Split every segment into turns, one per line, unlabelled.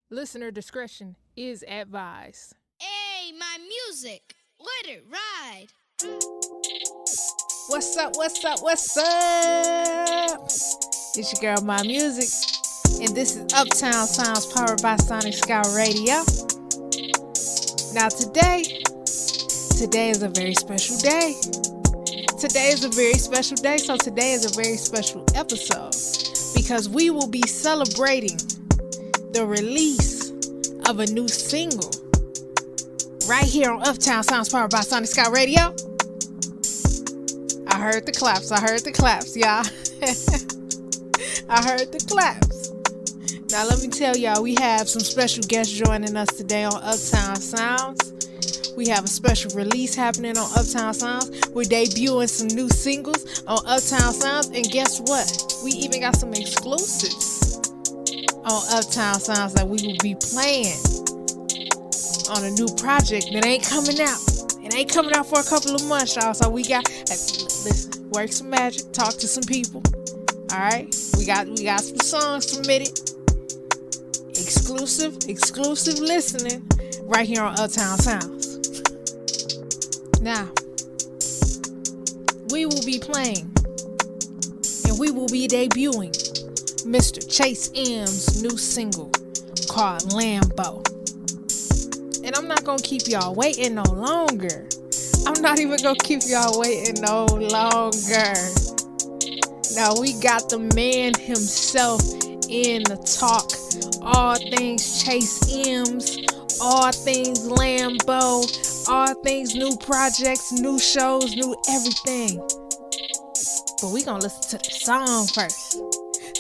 Listener discretion is advised.
Hey, my music. Let it ride.
What's up? What's up? It's your girl, My Music. And this is Uptown Sounds powered by Sonic Sky Radio. Now today is a very special day. So today is a very special episode because we will be celebrating the release of a new single right here on Uptown Sounds powered by Sonic Sky Radio. I heard the claps, y'all. I heard the claps. Now let me tell y'all, we have some special guests joining us today on Uptown Sounds. We have a special release happening on Uptown Sounds. We're debuting some new singles on Uptown Sounds. And guess what? We even got some exclusives on Uptown Sounds that we will be playing on a new project that ain't coming out. It ain't coming out for a couple of months, y'all. So we got, listen, work some magic, talk to some people. All right, we got some songs submitted. Exclusive listening right here on Uptown Sounds. Now, we will be playing and we will be debuting Mr. Chase M's new single called Lambo. And I'm not going to keep y'all waiting no longer. I'm not even going to keep y'all waiting no longer. Now, we got the man himself in the talk. All things Chase M's, all things Lambo, all things new projects, new shows, new everything. But we gonna listen to the song first.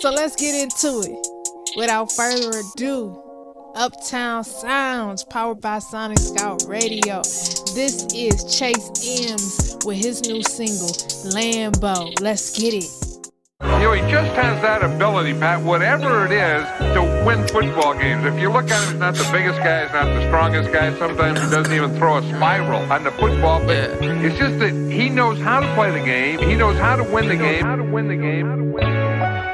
So let's get into it. Without further ado, Uptown Sounds, powered by Sonic Scout Radio. This is Chase M's with his new single, Lambo. Let's get it.
You know, he just has that ability, Pat, whatever it is, to win football games. If you look at him, he's not the biggest guy, he's not the strongest guy. Sometimes he doesn't even throw a spiral on the football. But it's just that he knows how to play the game. He knows how to win the game.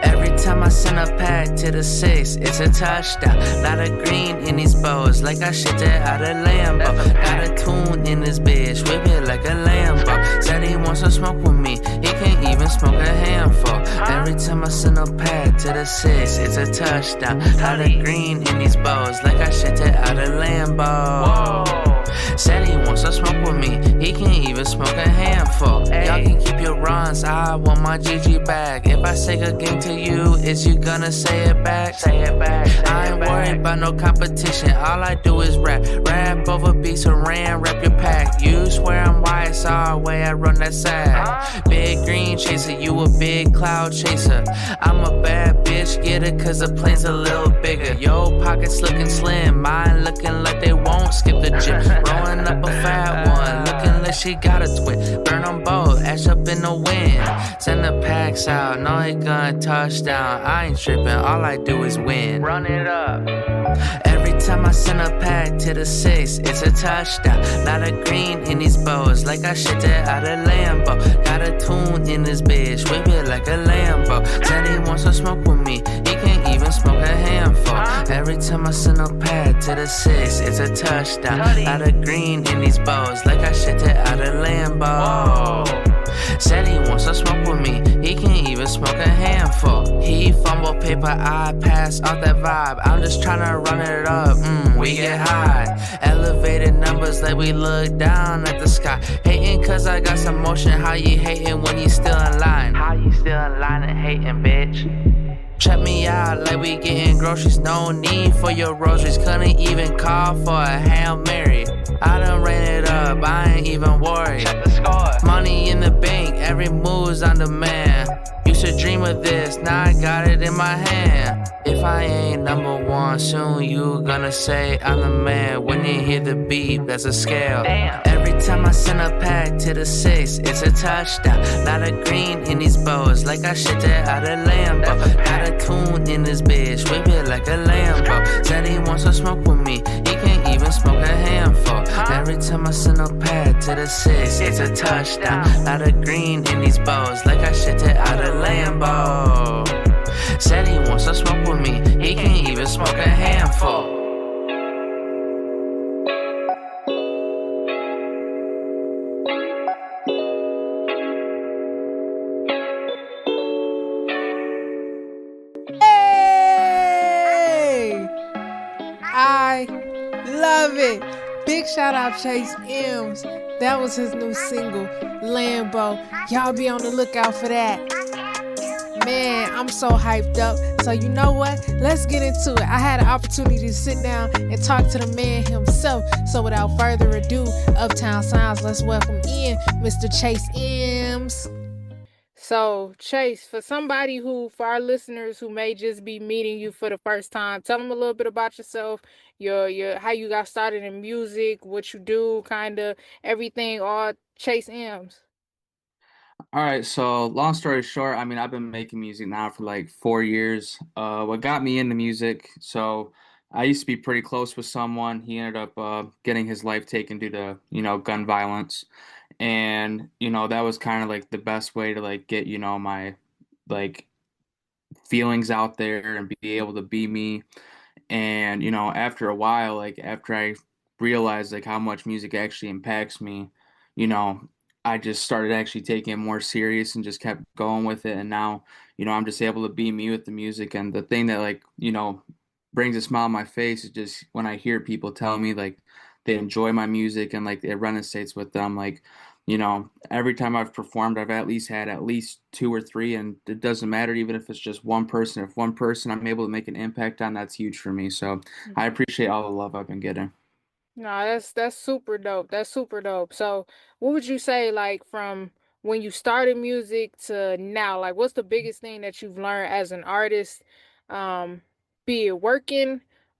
Every time I send a pack to the 6, it's a touchdown. Lot of green in these bows, like I shipped it out of Lambo. Got a tune in this bitch, whip it like a Lambo. Said he wants to smoke with me, he can't even smoke a handful. Every time I send a pack to the 6, it's a touchdown. Lot of green in these bows, like I shipped it out of Lambo. Said he wants to smoke with me, he can't even smoke a handful. Y'all can keep your runs, I want my GG back. If I say good game to you, is you gonna say it back? I ain't worried about no competition, all I do is rap. Rap over beats and rap your pack. You swear I'm YSR, way I run that side. Big green chaser, you a big cloud chaser. I'm a bad bitch getter, cause the plane's a little bigger. Yo, pockets looking slim, mine looking like they won't skip the gym. Rolling up a fat one, looking like she got a twin. Burn them both, ash up in the wind. Send the packs out, no he gonna touchdown. I ain't tripping, all I do is win. Run it up. Every time I send a pack to the 6, it's a touchdown. Lot of green in these bows, like I shipped it out of Lambo. Got a tune in this bitch, whip it like a Lambo. Said he wants to smoke with me, he can't even smoke a handful. Every time I send a pack to the 6, it's a touchdown. Lot of green in these bows, like I shipped it out of Lambo. Said he wants to smoke with me, he can't even smoke a handful. He fumble paper, I pass off that vibe. I'm just tryna run it up, we get high. Elevated numbers like we look down at the sky. Hating cause I got some motion, how you hating when you still in line? How you still in line and hating, bitch? Check me out like we getting groceries, no need for your rosaries. Couldn't even call for a Hail Mary. I done ran it up, I ain't even worried. Check the score. Money in the bank, every move's on demand. Used to dream of this, now I got it in my hand. If I ain't number one, soon you gonna say I'm the man. When you hear the beat, that's a scale. Damn. Every time I send a pack to the 6, it's a touchdown. Lot of green in these bows, like I shipped it out of Lambo. Got a tune in this bitch, whip it like a Lambo. Said he wants to smoke with me, he can't even smoke a handful. Every time I send a pack to the 6, it's a touchdown. Lot of green in these bows, like I shipped it out of Lambo. Said he wants to smoke with me, he can't even smoke a handful.
I love it. Big shout out Chase M's. That was his new single, Lambo. Y'all be on the lookout for that. Man, I'm so hyped up. So you know what? Let's get into it. I had an opportunity to sit down and talk to the man himself. So without further ado, Uptown Sounds, let's welcome in Mr. Chase M's. So, Chase, for our listeners who may just be meeting you for the first time, tell them a little bit about yourself, how you got started in music, what you do, kind of everything, all Chase M's.
All right, so long story short, I mean, I've been making music now for like 4 years. What got me into music, so I used to be pretty close with someone. He ended up getting his life taken due to, gun violence. And, that was kind of like the best way to like get, my like feelings out there and be able to be me. And, after a while, like after I realized like how much music actually impacts me, you know, I just started actually taking it more serious and just kept going with it. And now, I'm just able to be me with the music. And the thing that like, brings a smile on my face is just when I hear people tell me like they enjoy my music and like it resonates with them. Like, every time I've performed, I've at least had at least two or three, and it doesn't matter even if it's just one person. If one person I'm able to make an impact on, that's huge for me. So I appreciate all the love I've been getting.
No, that's super dope. That's super dope. So, what would you say, like, from when you started music to now? Like, what's the biggest thing that you've learned as an artist? Um, be it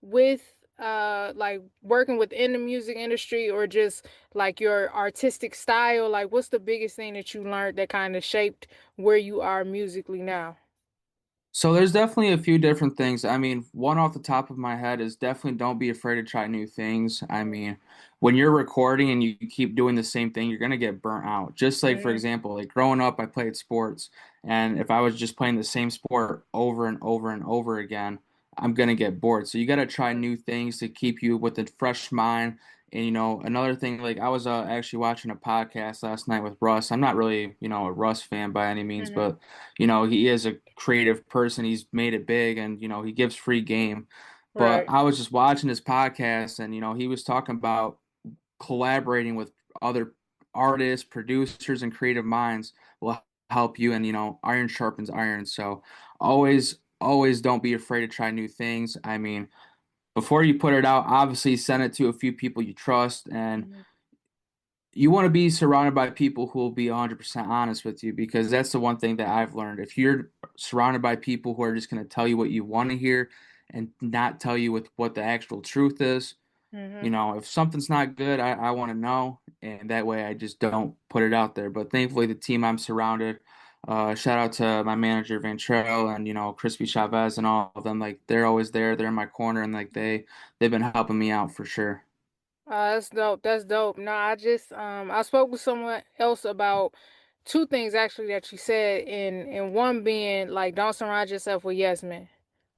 with like working within the music industry or just like your artistic style. Like, what's the biggest thing that you learned that kind of shaped where you are musically now?
So there's definitely a few different things. I mean, one off the top of my head is definitely don't be afraid to try new things. I mean, when you're recording and you keep doing the same thing, you're gonna get burnt out. Just like for
Mm-hmm.
example, like growing up, I played sports, and if I was just playing the same sport over and over and over again, I'm gonna get bored. So you gotta try new things to keep you with a fresh mind. And another thing, like I was actually watching a podcast last night with Russ. I'm not really, a Russ fan by any means,
Mm-hmm.
but he is a creative person. He's made it big and, he gives free game. But
Right.
I was just watching his podcast and, he was talking about collaborating with other artists, producers, and creative minds will help you. And, iron sharpens iron. So always don't be afraid to try new things. I mean, before you put it out, obviously send it to a few people you trust and
Mm-hmm.
you want to be surrounded by people who will be 100% honest with you because that's the one thing that I've learned. If you're surrounded by people who are just going to tell you what you want to hear and not tell you what the actual truth is,
Mm-hmm.
if something's not good, I want to know. And that way I just don't put it out there. But thankfully, the team I'm surrounded, shout out to my manager, Van Trail, and, Crispy Chavez and all of them. Like, they're always there. They're in my corner. And, like, they've been helping me out for sure.
That's dope. That's dope. No, I spoke with someone else about two things actually that you said, and one being like don't surround yourself with yes men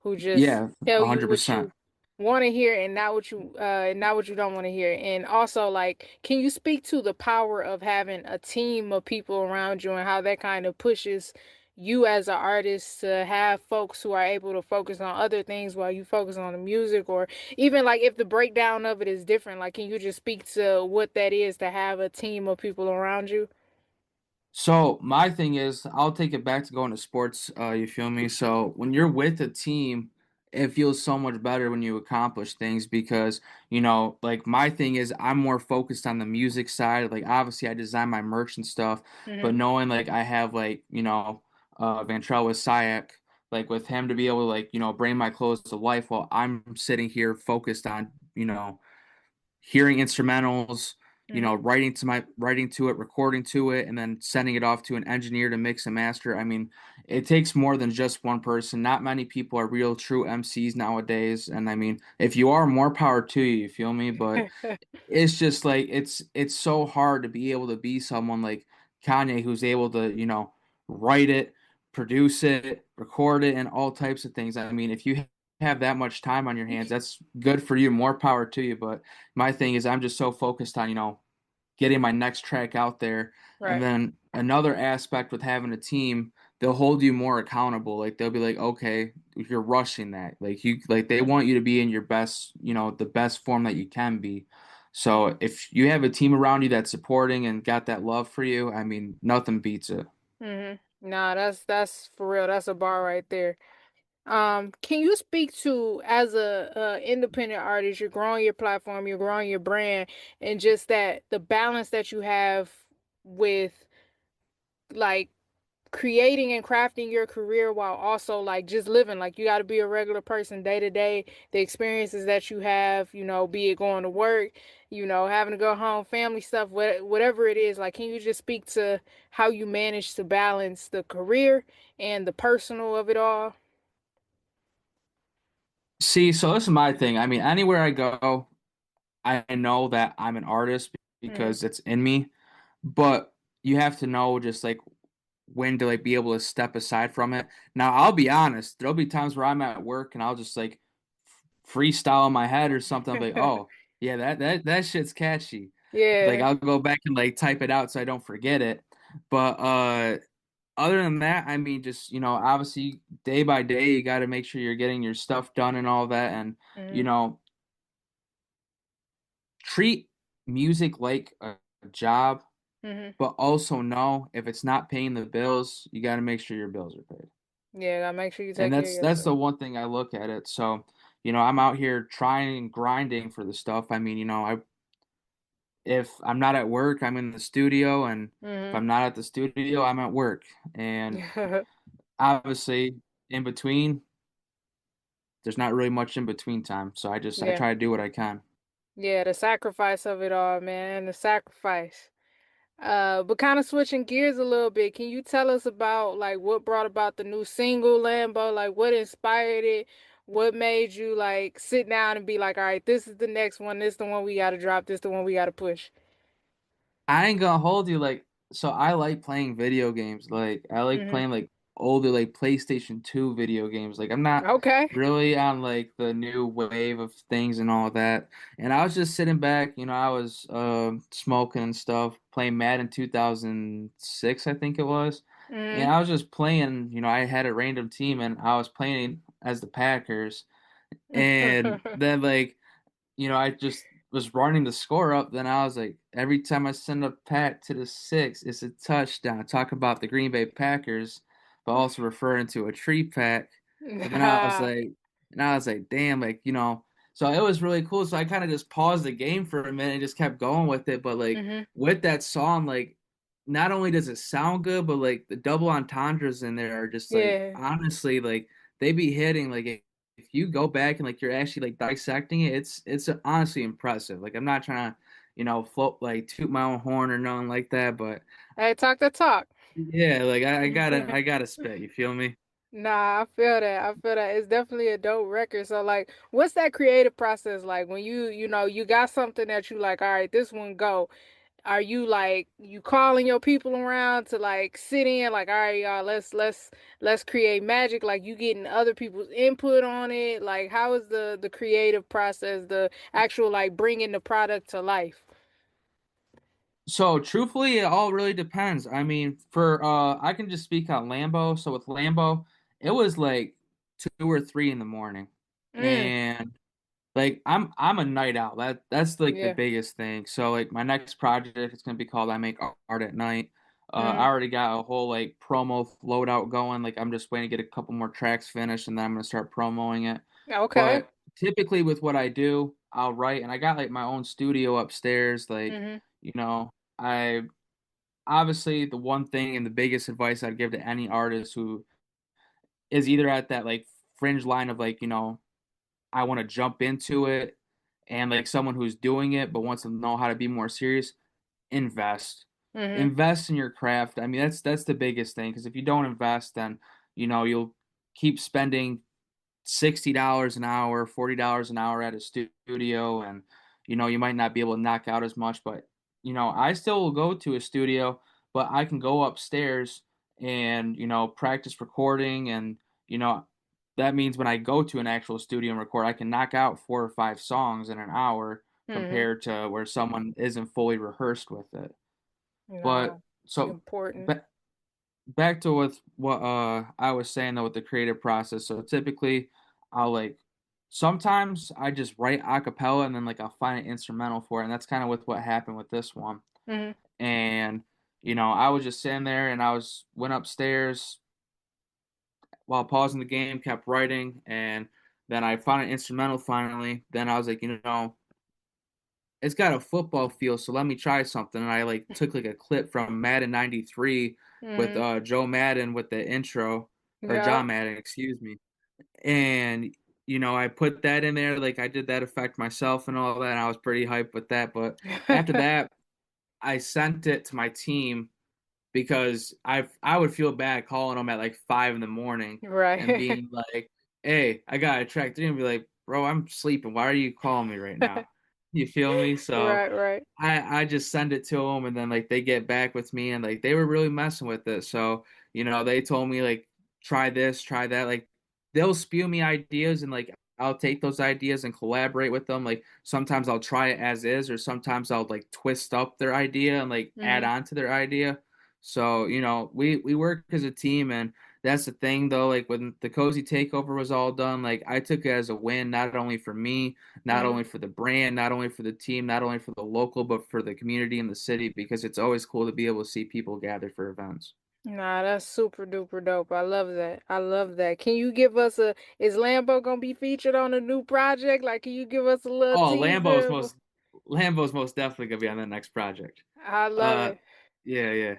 who just
Yeah,
tell you what
100%.
you want to hear and not what you don't want to hear. And also like can you speak to the power of having a team of people around you and how that kind of pushes you as an artist to have folks who are able to focus on other things while you focus on the music, or even like if the breakdown of it is different, like can you just speak to what that is to have a team of people around you?
So my thing is, I'll take it back to going to sports. You feel me? So when you're with a team, it feels so much better when you accomplish things because like my thing is, I'm more focused on the music side. Like obviously, I design my merch and stuff, but
Mm-hmm.
knowing like I have like Vantrell with Sayak, like with him to be able to like bring my clothes to life while I'm sitting here focused on hearing instrumentals,
Mm-hmm.
writing to it, recording to it, and then sending it off to an engineer to mix and master. I mean, it takes more than just one person. Not many people are real true MCs nowadays. And I mean, if you are, more power to you, you feel me? But it's just like it's so hard to be able to be someone like Kanye who's able to, write it, produce it, record it, and all types of things. I mean, if you have that much time on your hands, that's good for you, more power to you. But my thing is I'm just so focused on, getting my next track out there. And
Right.
then another aspect with having a team they'll hold you more accountable. Like they'll be like, okay, if you're rushing that, like you like they want you to be in your best, the best form that you can be. So if you have a team around you that's supporting and got that love for you, I mean, nothing beats it.
Nah, that's for real. That's a bar right there. Can you speak to as a independent artist, you're growing your platform, you're growing your brand, and just that the balance that you have with like creating and crafting your career while also like just living, like you got to be a regular person day to day, the experiences that you have, be it going to work, having to go home, family stuff, whatever it is, like can you just speak to how you manage to balance the career and the personal of it all?
See, so this is my thing. I mean, anywhere I go, I know that I'm an artist
Mhm.
because it's in me, but you have to know just like when to like be able to step aside from it. Now, I'll be honest, there'll be times where I'm at work and I'll just like freestyle in my head or something. I'll be like, oh, yeah, that shit's catchy. Like
Yeah.
I'll go back and like type it out so I don't forget it. But other than that, I mean, just obviously day by day, you got to make sure you're getting your stuff done and all that, and you
Mhm.
know, treat music like a job,
Mhm.
but also know if it's not paying the bills, you got to make sure your bills are paid.
Yeah, gotta make sure you
And
take care of
that's
yourself.
the one thing I look at it. So, I'm out here trying and grinding for the stuff. I mean, I if I'm not at work, I'm in the studio, and if
Mhm.
I'm not at the studio, I'm at work. And obviously, in between, there's not really much in between time. So I
Yeah.
try to do what I can.
Yeah, the sacrifice of it all, man. The sacrifice. But kind of switching gears a little bit, can you tell us about like what brought about the new single Lambo? Like what inspired it? What made you like sit down and be like, all right, this is the next one, this is the one we gotta drop, this is the one we gotta push.
I ain't gonna hold you so I like playing video games. Like I like
Hmm.
playing like older like PlayStation 2 video games. Like I'm not
Okay.
really on like the new wave of things and all that. And I was just sitting back, I was smoking and stuff, playing Madden 2006, I think it was. And
Hmm.
I was just playing, I had a random team and I was playing as the Packers. And then like I just was running the score up. Then I was like, every time I send a pack to the six, it's a touchdown. Talk about the Green Bay Packers, but also referring to a tree pack. But then
Nah.
I was like, damn, like, so it was really cool. So I kind of just paused the game for a minute and just kept going with it. But like
Hmm.
with that song, like, not only does it sound good, but like the double entendres in there are just like,
Yeah.
honestly, like they be hitting like if you go back and like you're actually like dissecting it, it's honestly impressive. Like I'm not trying to, float like toot my own horn or nothing like that, but
Hey, talk the talk.
yeah, like I gotta spit. You feel me?
Nah, I feel that. I feel that. It's definitely a dope record. So like, what's that creative process like when you got something that you like, all right, this one go. Are you like you calling your people around to like sit in like, all right, y'all, let's create magic, like you getting other people's input on it? Like how is the creative process, the actual like bringing the product to life?
So truthfully, it all really depends. I mean, for I can just speak on Lambo. So with Lambo, it was like 2 or 3 in the morning,
Mm,
and like I'm a night owl. That's like the
yeah.
biggest thing. So like my next project is gonna be called I Make Art at Night. I
Mm-hmm.
already got a whole like promo loadout going. Like I'm just waiting to get a couple more tracks finished and then I'm gonna start promoting it.
Okay.
But typically with what I do, I'll write and I got like my own studio upstairs. Like,
Mm-hmm.
I obviously the one thing and the biggest advice I'd give to any artist who is either at that like fringe line of like, I want to jump into it and like someone who's doing it but wants to know how to be more serious, invest.
Mm-hmm.
Invest in your craft. I mean, that's the biggest thing because if you don't invest, then you'll keep spending $60 an hour, $40 an hour at a studio, and you might not be able to knock out as much. But I still will go to a studio, but I can go upstairs and practice recording, and you know that means when I go to an actual studio and record, I can knock out 4 or 5 songs in an hour
Mm-hmm.
compared to where someone isn't fully rehearsed with it.
Nah,
But so
important.
ba- back to what I was saying though with the creative process. So typically I'll like sometimes I just write a cappella and then like I'll find an instrumental for it. And that's kind of with what happened with this one.
Mhm.
And I was just sitting there and went upstairs while pausing the game, kept writing, and then I found an instrumental finally. Then I was like, it's got a football feel, so let me try something. And I like took like a clip from Madden '93 with
Mhm.
Joe Madden with the intro, or
Yeah.
John Madden, excuse me. And I put that in there, like I did that effect myself and all that, and I was pretty hyped with that. But after that, I sent it to my team because I would feel bad calling them at like 5 in the morning and
Right.
being like, "Hey, I got a track 3," and be like, "Bro, I'm sleeping. Why are you calling me right now?" You feel me? So
Right, right.
I just send it to them, and then like they get back with me, and like they were really messing with it. So they told me like try this, try that. Like they'll spew me ideas, and like I'll take those ideas and collaborate with them. Like sometimes I'll try it as is, or sometimes I'll like twist up their idea and like add
Mhm.
on to their idea. So we work as a team, and that's the thing though. Like when the cozy takeover was all done, like I took it as a win, not only for me, not
Mhm.
only for the brand, not only for the team, not only for the local, but for the community and the city, because it's always cool to be able to see people gather for events.
Nah, that's super duper dope. I love that. I love that. Can you give us is Lambo gonna be featured on a new project? Like, can you give us a little
Oh,
teaser?
Lambo's most definitely gonna be on the next project.
I love
Uh,
it.
yeah, yeah, yeah.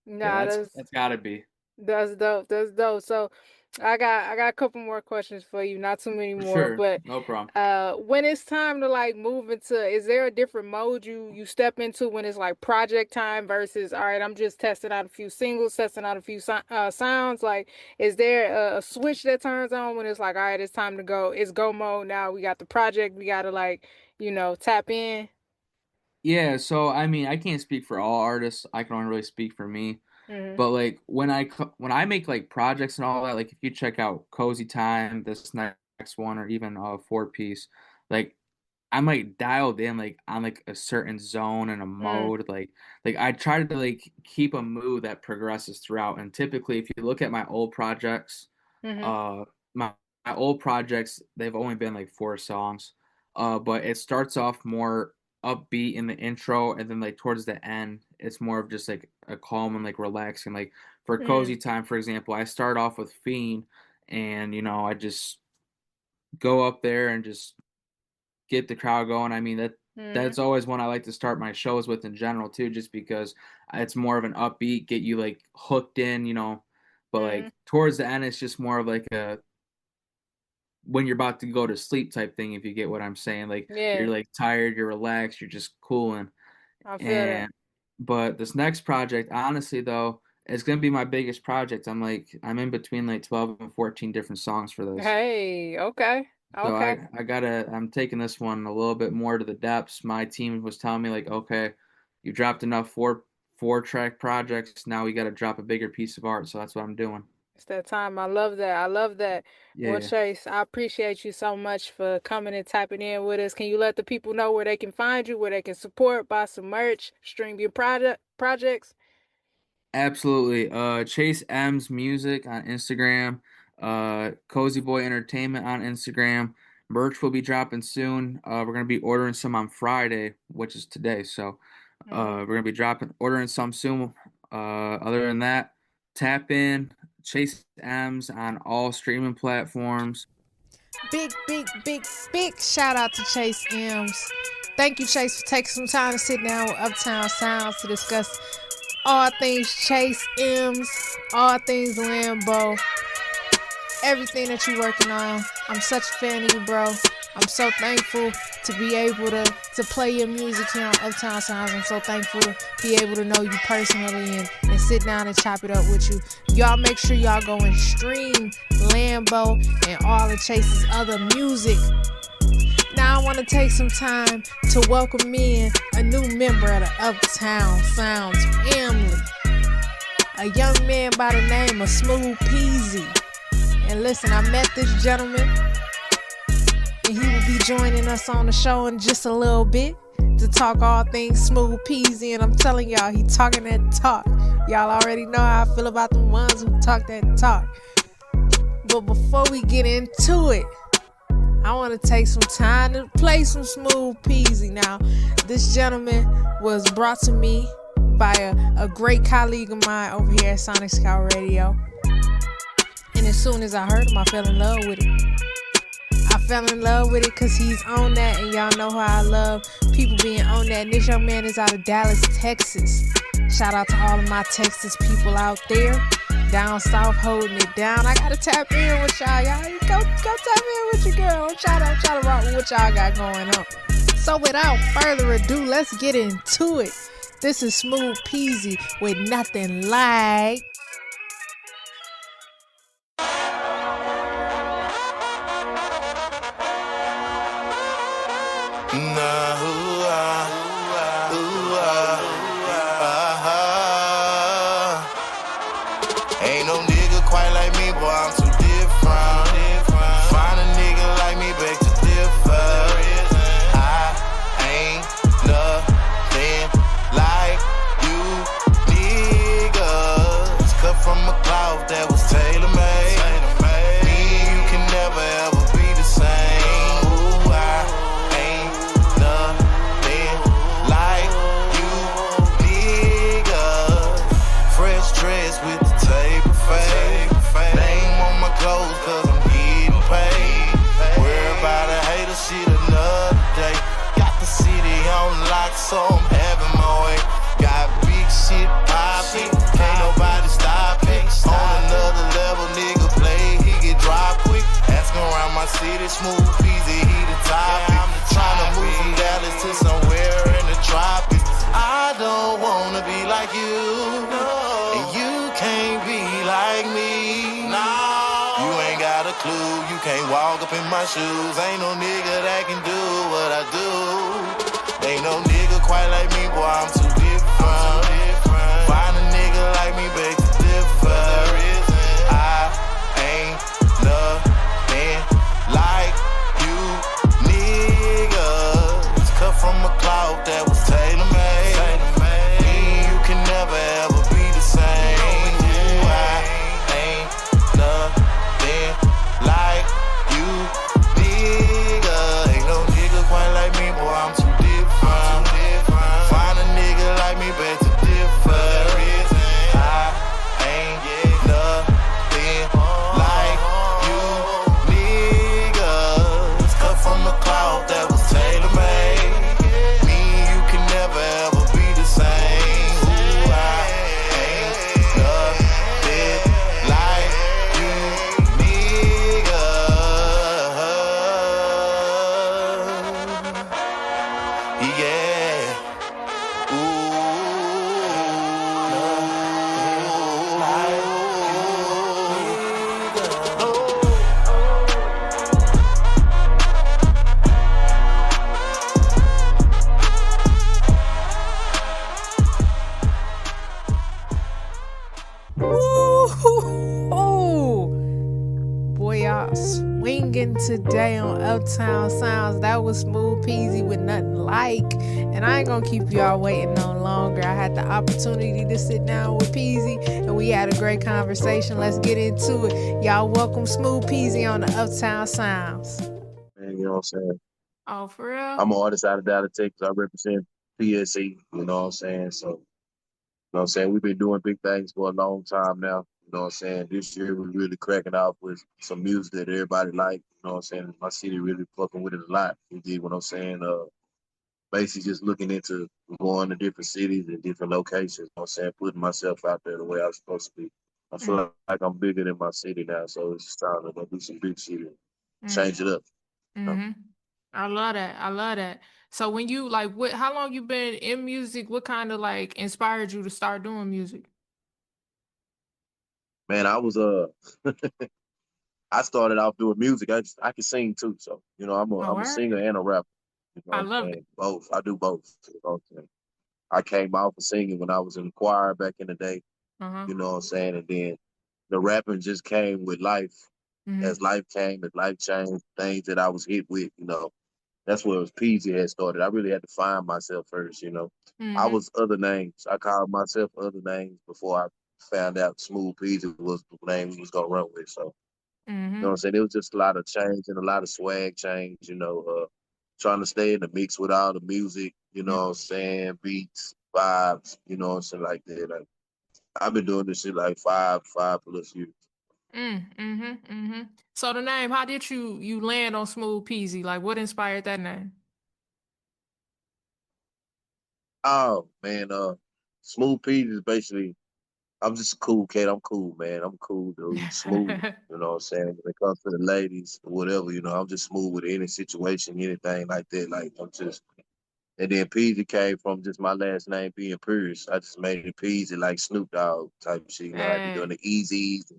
Nah,
That's gotta be
that's dope. That's dope. So, I got a couple more questions for you. Not too many
for
more,
sure.
but
No problem.
when it's time to like move into, is there a different mode you step into when it's like project time versus, all right, I'm just testing out a few singles, testing out a few sounds. Like, is there a switch that turns on when it's like, all right, it's time to go. It's go mode now. We got the project. We gotta like, tap in.
Yeah. So I mean, I can't speak for all artists. I can only really speak for me.
Mhm.
But like when I make like projects and all that, like if you check out Cozy Time, this next one, or even 4 piece, like I'm like dialed in like on like a certain zone and a
Mhm.
mode. Like I try to like keep a mood that progresses throughout. And typically, if you look at my old projects,
Mhm.
uh, my old projects, they've only been like 4 songs. But it starts off more upbeat in the intro, and then like towards the end, it's more of just like a calm and like relaxing. Like for Cozy
Mhm.
Time, for example, I start off with Fiend, and I just go up there and just get the crowd going. I mean
Mhm.
that's always one I like to start my shows with in general too, just because it's more of an upbeat, get you like hooked in. But
Mhm.
like towards the end, it's just more of like a when you're about to go to sleep type thing, if you get what I'm saying. Like you're
Yeah,
like tired, you're relaxed, you're just cooling.
I feel that.
And but this next project, honestly though, it's gonna be my biggest project. I'm in between like 12 and 14 different songs for this.
Hey, okay.
So
Okay.
I'm taking this one a little bit more to the depths. My team was telling me like, okay, you dropped enough four track projects. Now we got to drop a bigger piece of art. So that's what I'm doing.
It's that time. I love that. I love that.
Yeah,
Well,
yeah.
Chase, I appreciate you so much for coming and tapping in with us. Can you let the people know where they can find you, where they can support, buy some merch, stream your projects?
Absolutely. Chase M's Music on Instagram. Cozy Boy Entertainment on Instagram. Merch will be dropping soon. We're gonna be ordering some on Friday, which is today. So
Mm-hmm.
we're gonna be ordering some soon. Other than that, tap in Chase M's on all streaming platforms.
Big, big, big, big shout out to Chase M's. Thank you, Chase, for taking some time to sit down with Uptown Sounds to discuss all things Chase M's, all things Lambo, everything that you're working on. I'm such a fan of you, bro. I'm so thankful to be able to play your music here on Uptown Sounds. I'm so thankful to be able to know you personally and sit down and chop it up with you. Y'all make sure y'all go and stream Lambo and all of Chase's other music. Now I want to take some time to welcome in a new member of the Uptown Sounds family. A young man by the name of Smooth Peasy. And listen, I met this gentleman and he will be joining us on the show in just a little bit to talk all things smooth peasy. And I'm telling y'all, he talking that talk. Y'all already know how I feel about the ones who talk that talk. But before we get into it, I want to take some time to play some smooth peasy. Now, this gentleman was brought to me by a great colleague of mine over here at Sonic Scout Radio. And as soon as I heard him, I fell in love with it. I fell in love with it because he's on that, and y'all know how I love people being on that. And this young man is out of Dallas, Texas. Shout out to all of my Texas people out there. Down south holding it down. I gotta tap in with y'all. Y'all go tap in with your girl. I'm trying to rock with what y'all got going on. So without further ado, let's get into it. This is Smooth Peasy with Nothing Like.
Ain't no nigga quite like me, boy, I'm too different. Find a nigga like me, beg to differ. I ain't nothing like you niggas. Cut from a cloth that was tailor-made. Me and you can never ever be the same. Ooh, I ain't nothing like you niggas. Fresh dress with the table fade. Name on my clothes cause I'm getting paid. Worry about a hater shit another day. Got the city on lock so I'm having my way. Got big shit poppin', can't nobody stop it. On another level nigga play, he get dropped quick. Asking around my city, smooth peasy, he the topic. Tryna move from Dallas to somewhere in the tropics. I don't wanna be like you, and you can't be like me. You ain't got a clue, you can't walk up in my shoes. Ain't no nigga that can do what I do. Ain't no nigga quite like me, boy, I'm too different. Find a nigga like me, beg to differ. I ain't nothing like you niggas. Cut from a cloth that was tailor-made. Me and you can never ever be the same. Ooh, I ain't nothing like you niggas. Ain't no nigga quite like me, boy, I'm too different. Find a nigga like me, beg to differ. I ain't nothing like you niggas. Cut from a cloth that was tailor-made. Me and you can never ever be the same. Ooh, I ain't nothing like you niggas. Yeah.
Woo! Boy, y'all swinging today on Uptown Sounds. That was Smooth Peasy with Nothing Like. And I ain't gonna keep y'all waiting no longer. I had the opportunity to sit down with Peasy and we had a great conversation. Let's get into it. Y'all welcome Smooth Peasy on the Uptown Sounds.
Man, you know what I'm saying?
Oh, for real?
I'm an artist out of Dallas, Texas. I represent PSC, you know what I'm saying? So, you know what I'm saying? We've been doing big things for a long time now. You know what I'm saying? This year we're really cracking off with some music that everybody like. You know what I'm saying? My city really fucking with it a lot. You get what I'm saying? Basically just looking into going to different cities and different locations. You know what I'm saying? Putting myself out there the way I'm supposed to be. I feel like I'm bigger than my city now, so it's just time to go do some big shit and change it up.
Mm-hmm. I love that. I love that. So when you like, how long you been in music? What kind of like inspired you to start doing music?
Man, I was I started off doing music. I can sing too, so you know I'm a singer and a rapper. You know
I
what I'm
love
saying? Both. I do both. You know what I'm saying? I came out for singing when I was in the choir back in the day.
Uh-huh.
You know what I'm saying? And then the rapping just came with life. as life came, as life changed, things that I was hit with, that's where it was PZ had started. I really had to find myself first. I
Mm-hmm.
was other names. I called myself other names before I found out Smooth PZ was the name we was gonna run with. So, what I'm
Mm-hmm.
saying? It was just a lot of change and a lot of swag change, trying to stay in the mix with all the music, what I'm saying, beats, vibes, what I'm saying, like that. Like, I've been doing this shit like five plus years.
Mm-hmm. So the name, how did you land on Smooth Peasy? Like, what inspired that name?
Oh man, Smooth Pete is basically I'm just a cool cat. I'm cool, man. I'm cool, dude. Smooth. You know what I'm saying? When it comes to the ladies, whatever, I'm just smooth with any situation, anything like that. Like I'm just and then Peasy came from just my last name being Pierce. I just made it Peasy like Snoop Dogg type shit. I be doing
Hey.
the easies,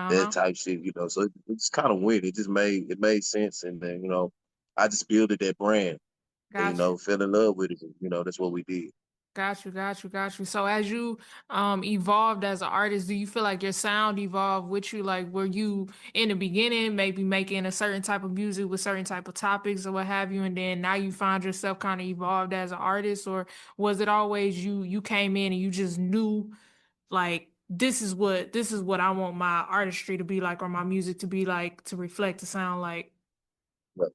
that
Uh-huh.
type shit. So it's kind of weird. It made sense and then, I just built that brand and,
Got you.
fell in love with it. That's what we did.
Got you. So as you evolved as an artist, do you feel like your sound evolved with you? Like were you in the beginning maybe making a certain type of music with certain type of topics or what have you, and then now you find yourself kind of evolved as an artist, or was it always you came in and you just knew like this is what I want my artistry to be like or my music to be like to reflect to sound like?
But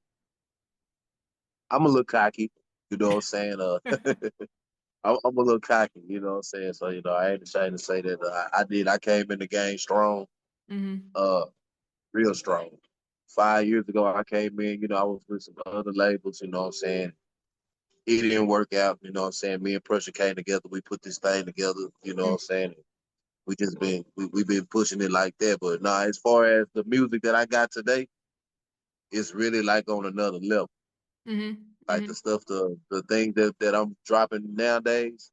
I'm a little cocky, you know what I'm saying? I'm a little cocky, you know what I'm saying? So, I ain't ashamed to say that I did. I came in the game strong,
Mm-hmm.
uh, real strong. 5 years ago, I came in, I was with some other labels, you know what I'm saying? It didn't work out, you know what I'm saying? Me and Pressure came together. We put this thing together, you know what I'm saying? We've been pushing it like that. But nah, as far as the music that I got today, it's really like on another level.
Mm-hmm.
Like
Mm-hmm.
the stuff, the thing that I'm dropping nowadays,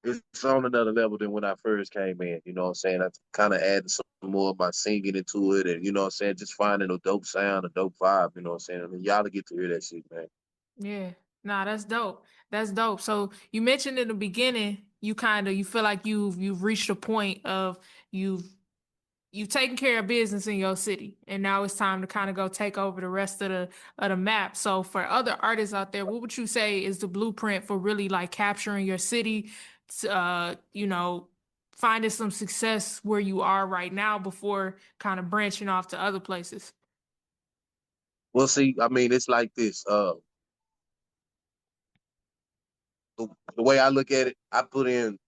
it's on another level than when I first came in. You know what I'm saying? I kind of added some more of my singing into it, and you know what I'm saying, just finding a dope sound, a dope vibe. You know what I'm saying? I mean, y'all to get to hear that shit, man.
Yeah. Nah, that's dope. That's dope. So you mentioned in the beginning, you feel like you've reached a point of you've you've taken care of business in your city, and now it's time to kind of go take over the rest of the map. So for other artists out there, what would you say is the blueprint for really like capturing your city, finding some success where you are right now before kind of branching off to other places?
Well, see, I mean, it's like this. The way I look at it, I put in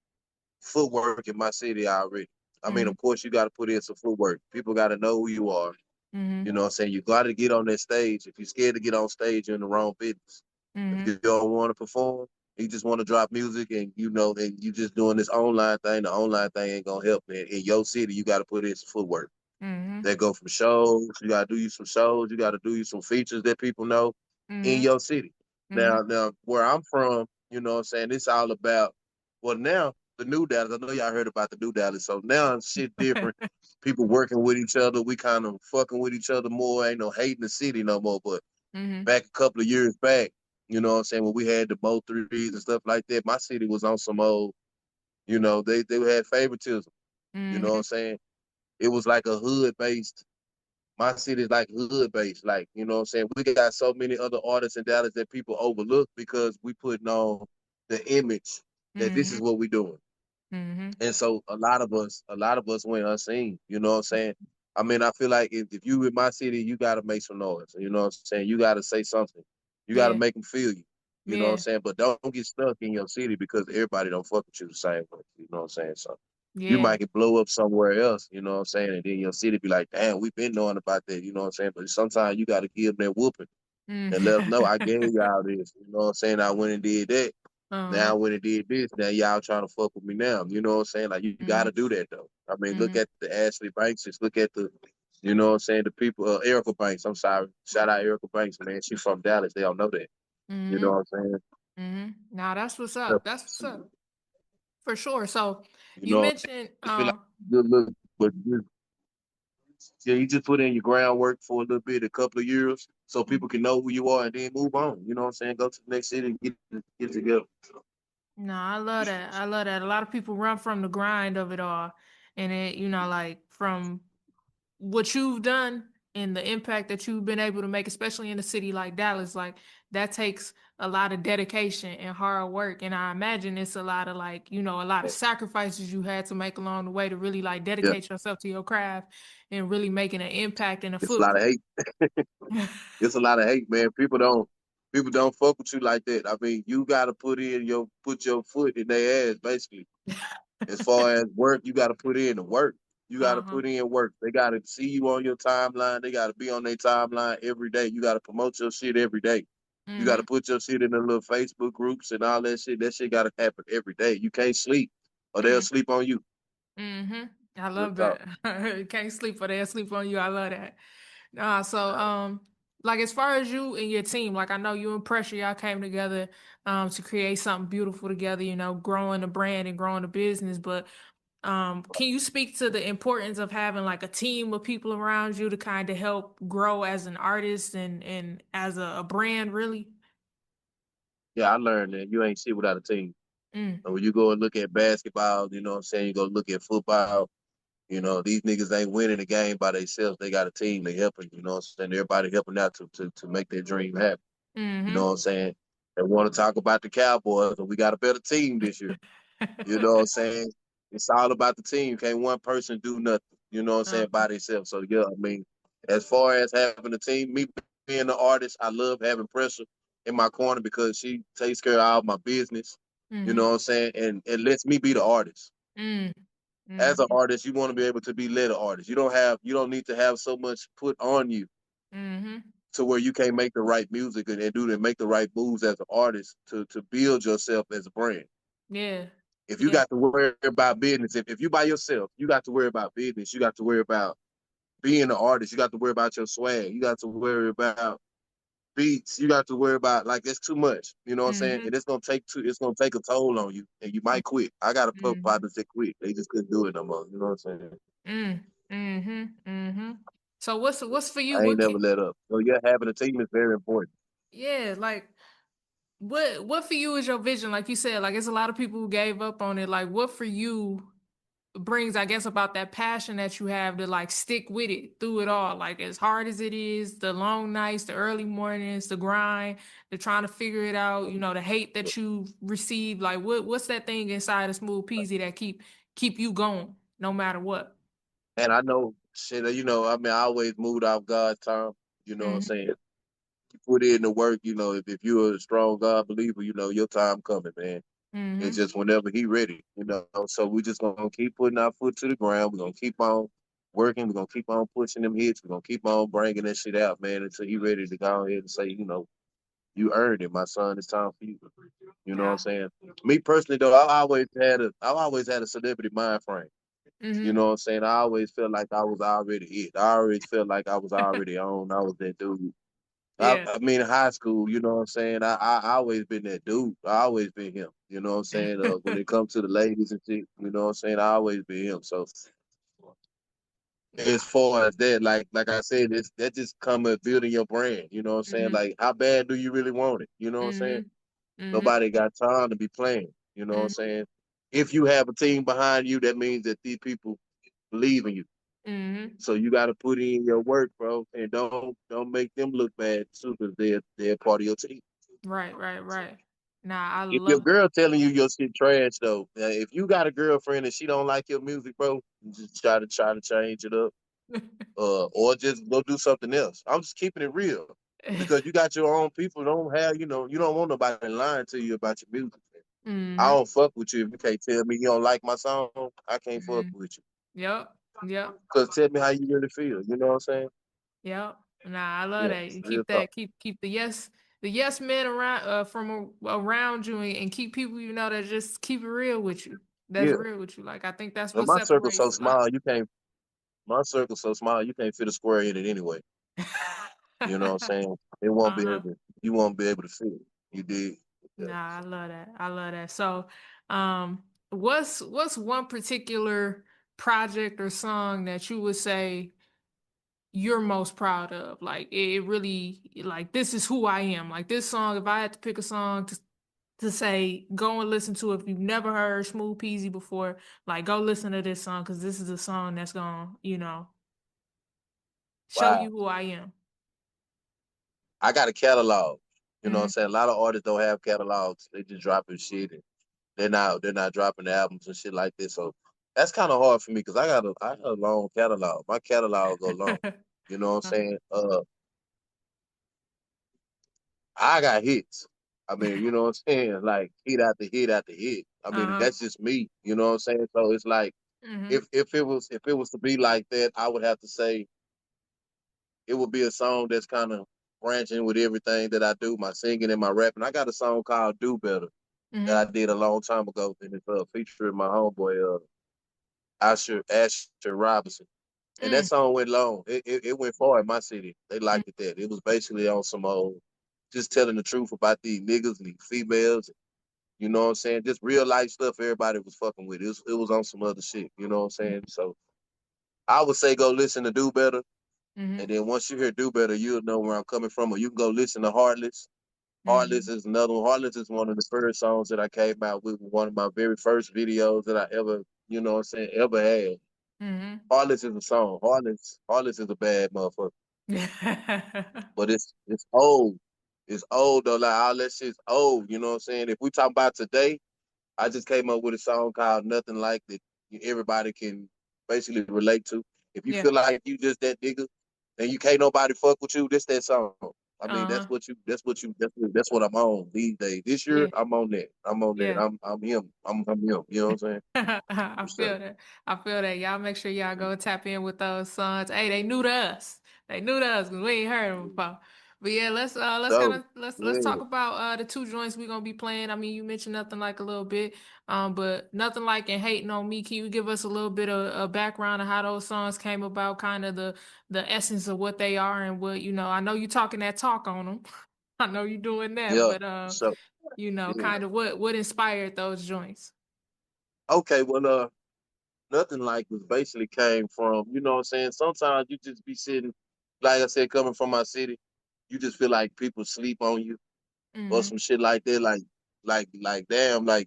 footwork in my city already. I mean,
Mm-hmm.
of course, you got to put in some footwork. People got to know who you are. You
Mm-hmm.
know what I'm saying? You got to get on that stage. If you're scared to get on stage, you're in the wrong business. If
Mm-hmm.
you don't want to perform, you just want to drop music and and you just doing this online thing, the online thing ain't gonna help. Man. In your city, you got to put in some footwork.
Mm-hmm.
That go from shows, you gotta do you some shows, you gotta do you some features that people know in
Mm-hmm.
your city.
Mm-hmm.
Now where I'm from, you know what I'm saying, it's all about well now the new Dallas. I know y'all heard about the new Dallas. So now shit different. People working with each other. We kind of fucking with each other more. Ain't no hating the city no more. But
Mm-hmm.
back a couple of years back, you know what I'm saying, when we had the Mo 3s and stuff like that, my city was on some old, they had favoritism. You know what I'm
Mm-hmm.
saying? It was like a hood based my city is like hood based. Like, you know what I'm saying? We got so many other artists in Dallas that people overlook because we putting on the image that this is
Mm-hmm.
what we doing.
Mm-hmm.
And so a lot of us went unseen. You know what I'm saying? I mean, I feel like if you in my city, you gotta make some noise. You know what I'm saying? You gotta say something. You gotta
Yeah.
make them feel you. You know what I'm
Yeah.
saying? But don't get stuck in your city because everybody don't fuck with you the same way. You know what I'm saying? So you
Yeah.
might get blow up somewhere else, you know what I'm saying? And then your city be like, damn, we've been knowing about that, you know what I'm saying? But sometimes you got to give them that whooping and let them know I gave
Mm.
y'all this, you know what I'm saying? I went and did that. Now I
Uh-huh.
went and did this. Now y'all trying to fuck with me now. You know what I'm saying? Like you got to
Mm-hmm.
do that though. I mean, look
Mm-hmm.
at the Ashley Banks. Just look at you know what I'm saying? The people, Erica Banks. I'm sorry. Shout out Erica Banks, man. She's from Dallas. They don't know that. You know
Mm-hmm.
what I'm saying?
Mm-hmm. Now that's what's up. That's what's
So,
up. For sure. So
you
you
know,
mentioned
I feel like good look, but yeah, you just put in your groundwork for a little bit, a couple of years, so people can know who you are and then move on. You know what I'm saying? Go to the next city and get together.
no, I love that. I love that. A lot of people run from the grind of it all. And it, like from what you've done and the impact that you've been able to make, especially in a city like Dallas, like that takes a lot of dedication and hard work. And I imagine it's a lot of like, a lot of sacrifices you had to make along the way to really like
Yeah,
dedicate yourself to your craft and really making an impact and a
it's a lot of
footprint.
hate. It's a lot of hate, man. People don't fuck with you like that. I mean, you gotta put your foot in their ass, basically. As far as work, you gotta put in the work. You gotta
Uh-huh.
put in work. They gotta see you on your timeline. They gotta be on their timeline every day. You gotta promote your shit every day. You gotta
Mm-hmm.
put your shit in the little Facebook groups and all that shit. That shit gotta happen every day. You can't sleep, or they'll sleep on you.
Mm-hmm. I
Real
love
talk.
that. You can't sleep or they'll sleep on you. I love that. Like as far as you and your team, like I know you and Pressure, y'all came together to create something beautiful together, growing the brand and growing the business. But can you speak to the importance of having like a team of people around you to kind of help grow as an artist and as a brand, really?
Yeah, I learned that you ain't shit without a team.
Mm,
And when you go and look at basketball, you know what I'm saying? You go look at football, these niggas ain't winning the game by themselves. They got a team. They helping, you know what I'm saying? Everybody helping out to make their dream happen. You know
mm-hmm.
what I'm saying? They want to talk about the Cowboys, but we got a better team this year. You know what I'm saying? It's all about the team. Can't one person do nothing, you know what I'm saying,
Uh-huh.
by themselves. So yeah, I mean, as far as having a team, me being the artist, I love having Pressure in my corner because she takes care of all my business. You know
Mm-hmm.
what I'm saying? And it lets me be the artist.
Mm,
As an
mm-hmm.
artist, you want to be able to be led an artist. You don't need to have so much put on you
Mm-hmm.
to where you can't make the right music and make the right moves as an artist to build yourself as a brand.
Yeah.
If you
Yeah.
got to worry about business, if you by yourself, you got to worry about business. You got to worry about being an artist. You got to worry about your swag. You got to worry about beats. You got to worry about like it's too much. You know what I'm saying?
Mm-hmm.
And it's gonna take a toll on you, and you might quit. I got a
Mm-hmm.
partners that quit. They just couldn't do it no more. You know what I'm saying?
Mm, mm-hmm, mm-hmm. So what's for you?
I ain't never let up. So yeah, having a team is very important.
Yeah, like what for you is your vision? Like you said, like it's a lot of people who gave up on it. Like what for you brings, I guess, about that passion that you have to like stick with it through it all. Like as hard as it is, the long nights, the early mornings, the grind, the trying to figure it out, the hate that you receive. Like what's that thing inside of Smooth Peasy that keep you going no matter what?
And I know shit. I mean, I always moved off God's time. You know what I'm
Mm-hmm.
saying? You put in the work. If you're a strong God believer, your time coming, man. It's
Mm-hmm.
just whenever he ready. So we just gonna keep putting our foot to the ground. We're gonna keep on working. We're gonna keep on pushing them hits. We're gonna keep on bringing that shit out, man, until he ready to go ahead and say, you earned it, my son. It's time for you. You know what I'm
Yeah.
saying? Me personally, though, I always had a celebrity mind frame. You
Mm-hmm.
know what I'm saying? I always felt like I was already it. I always felt like I was already on. I was that dude. I,
Yeah.
I mean, in high school, you know what I'm saying? I always been that dude. I always been him. You know what I'm saying? When it comes to the ladies and shit, you know what I'm saying? I always been him. So as far as that, like I said, that just come with building your brand. You know what I'm saying?
Mm-hmm.
Like, how bad do you really want it? You know what I'm saying?
Mm-hmm. Mm-hmm.
Nobody got time to be playing. You know what I'm saying? If you have a team behind you, that means that these people believe in you.
Mm-hmm.
So you got to put in your work, bro, and don't make them look bad too, because they're part of your team.
Right, right, right. Nah, I
If your
love
girl telling you your shit trash though, if you got a girlfriend and she don't like your music, bro, just try to change it up, or just go do something else. I'm just keeping it real because you got your own people. You don't want nobody lying to you about your music. I
Mm-hmm.
don't fuck with you if you can't tell me you don't like my song. I can't fuck
Mm-hmm.
with you.
Yep. Yep.
Cause tell me how you really feel. You know what I'm saying?
Yep. Nah, I love
Yeah,
that. You
real
keep
talk.
that, keep the yes men around around you and keep people that just keep it real with you. That's
Yeah,
real with you. Like I think that's
but
what
my circle's so
separates a lot.
small, you can't. My circle's so small, you can't fit a square in it anyway. You know what I'm saying? It won't be
Uh-huh.
able. You won't be able to fit it. You did. Yeah.
Nah, I love that. I love that. So, what's one particular project or song that you would say you're most proud of? Like it really like this is who I am. Like this song, if I had to pick a song to say go and listen to it, if you've never heard Smooth Peasy before, like go listen to this song because this is a song that's gonna. Show
Wow.
you who I am.
I got a catalog. You know what I'm
Mm-hmm.
saying? A lot of artists don't have catalogs. They just dropping shit and they're not dropping the albums and shit like this. So that's kind of hard for me because I got a long catalog. My catalog go long. You know what I'm saying? I got hits. I mean, you know what I'm saying? Like hit after hit after hit. I mean,
Uh-huh.
that's just me. You know what I'm saying? So it's like
Mm-hmm.
if it was to be like that, I would have to say it would be a song that's kind of branching with everything that I do, my singing and my rapping. I got a song called "Do Better" that I
Mm-hmm.
did a long time ago, and it's featuring my homeboy Asher Robinson. And that
Mm-hmm.
song went long. It went far in my city. They liked it that. It was basically on some old, just telling the truth about these niggas and these females. You know what I'm saying? Just real life stuff everybody was fucking with. It was on some other shit. You know what I'm saying? So I would say go listen to Do Better. And
Mm-hmm.
then once you hear Do Better, you'll know where I'm coming from. Or you can go listen to Heartless. Heartless
Mm-hmm.
is another one. Heartless is one of the first songs that I came out with, one of my very first videos that I ever, you know what I'm saying, ever had.
Mm-hmm.
Heartless is a song. Heartless is a bad motherfucker.
Mm-hmm.
But it's old. It's old though. Like all that shit's old. You know what I'm saying? If we talk about today, I just came up with a song called Nothing Like that everybody can basically relate to. If you
Yeah.
feel like you just that nigga and you can't nobody fuck with you, this that song. I mean,
Uh-huh.
that's what I'm on these days. This year
Yeah.
I'm on that. I'm on that.
Yeah.
I'm him. I'm him. You know what I'm saying?
I
For sure.
feel that. I feel that. Y'all make sure y'all go tap in with those sons. Hey, they new to us. They new to us because we ain't heard them before. But yeah, let's kind
So
of let's
yeah.
talk about the two joints we gonna be playing. I mean, you mentioned nothing like a little bit, but nothing like and hating on me. Can you give us a little bit of a background of how those songs came about, kind of the essence of what they are and what I know you talking that talk on them. I know you doing that,
Yeah.
but
So yeah.
kind of what inspired those joints.
Okay, well nothing like was basically came from, you know what I'm saying? Sometimes you just be sitting, like I said, coming from my city, you just feel like people sleep on you or
Mm-hmm.
some shit like that. Like damn, like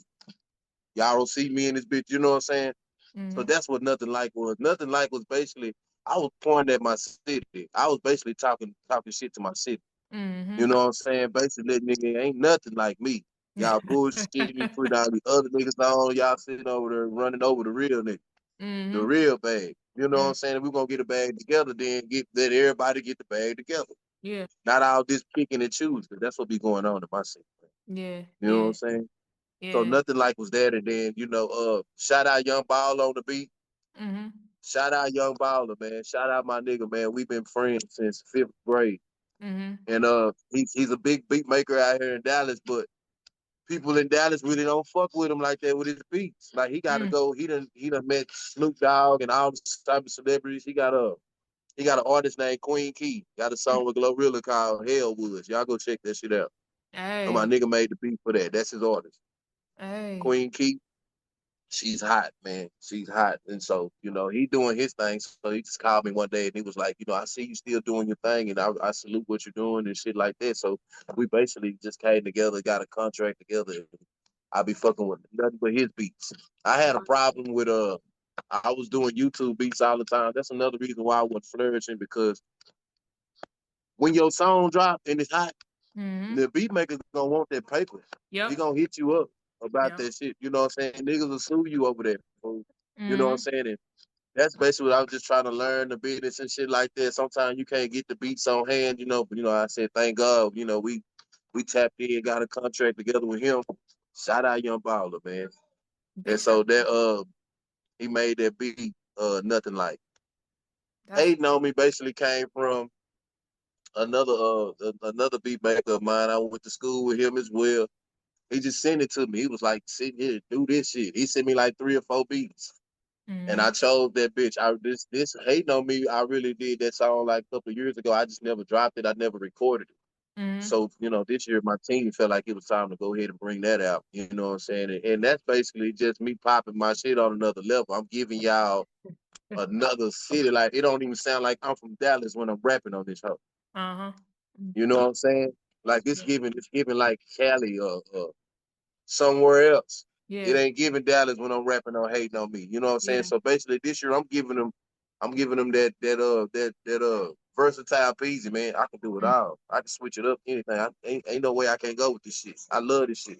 y'all don't see me in this bitch, you know what I'm saying? So
Mm-hmm.
that's what nothing like was. Nothing like was basically I was pointing at my city. I was basically talking shit to my city. You
Mm-hmm.
know what I'm saying? Basically that nigga ain't nothing like me. Y'all bullshitting, putting all the other niggas on, y'all sitting over there running over the real nigga. The
Mm-hmm.
real bag. You know what
Mm.
I'm saying? If we're gonna get a bag together, then let everybody get the bag together.
Yeah.
Not all this picking and choosing. That's what be going on in my city.
Yeah.
You know what I'm
Yeah.
saying? So
Yeah.
nothing like was there, and then shout out Young Ball on the beat.
Mm-hmm.
Shout out Young Baller, man. Shout out my nigga, man. We've been friends since fifth grade,
Mm-hmm.
and he's a big beat maker out here in Dallas, but people in Dallas really don't fuck with him like that with his beats. Like he got to
Mm.
go. He done met Snoop Dogg and all this type of celebrities. He got an artist named Queen Key. Got a song with Glorilla called Hell Woods. Y'all go check that shit out. And my
Hey.
nigga made the beat for that. That's his artist.
Hey.
Queen Key, she's hot, man. She's hot. And so, he doing his thing. So he just called me one day and he was like, I see you still doing your thing and I salute what you're doing and shit like that. So we basically just came together, got a contract together. I be fucking with nothing but his beats. I had a problem with I was doing YouTube beats all the time. That's another reason why I wasn't flourishing because when your song drop and it's hot,
Mm-hmm.
the beat maker's gonna want that paper. He
Yep.
gonna hit you up about
Yep.
that shit. You know what I'm saying? Niggas will sue you over that. Fool. You know what I'm
Mm-hmm.
saying? And that's basically what I was just trying to learn the business and shit like that. Sometimes you can't get the beats on hand, but I said thank God, we tapped in, got a contract together with him. Shout out Young Baller, man. And
Big shout.
so that he made that beat nothing like.
That's
Hating on me basically came from another beat maker of mine. I went to school with him as well. He just sent it to me. He was like, sit here, do this shit. He sent me like 3 or 4 beats. And
mm-hmm.
I chose that bitch. This hating on me, I really did that song like a couple of years ago. I just never dropped it. I never recorded it.
Mm-hmm.
So, this year my team felt like it was time to go ahead and bring that out. You know what I'm saying? And that's basically just me popping my shit on another level. I'm giving y'all another city. Like it don't even sound like I'm from Dallas when I'm rapping on this hoe.
Uh-huh.
You know what I'm saying? Like
Yeah.
it's giving like Cali somewhere else. It
Yeah.
ain't giving Dallas when I'm rapping on hating on me. You know what I'm saying?
Yeah.
So basically this year I'm giving them I'm giving them that versatile peasy, man. I can do it all. I can switch it up, anything. Ain't no way I can't go with this shit. I love this shit.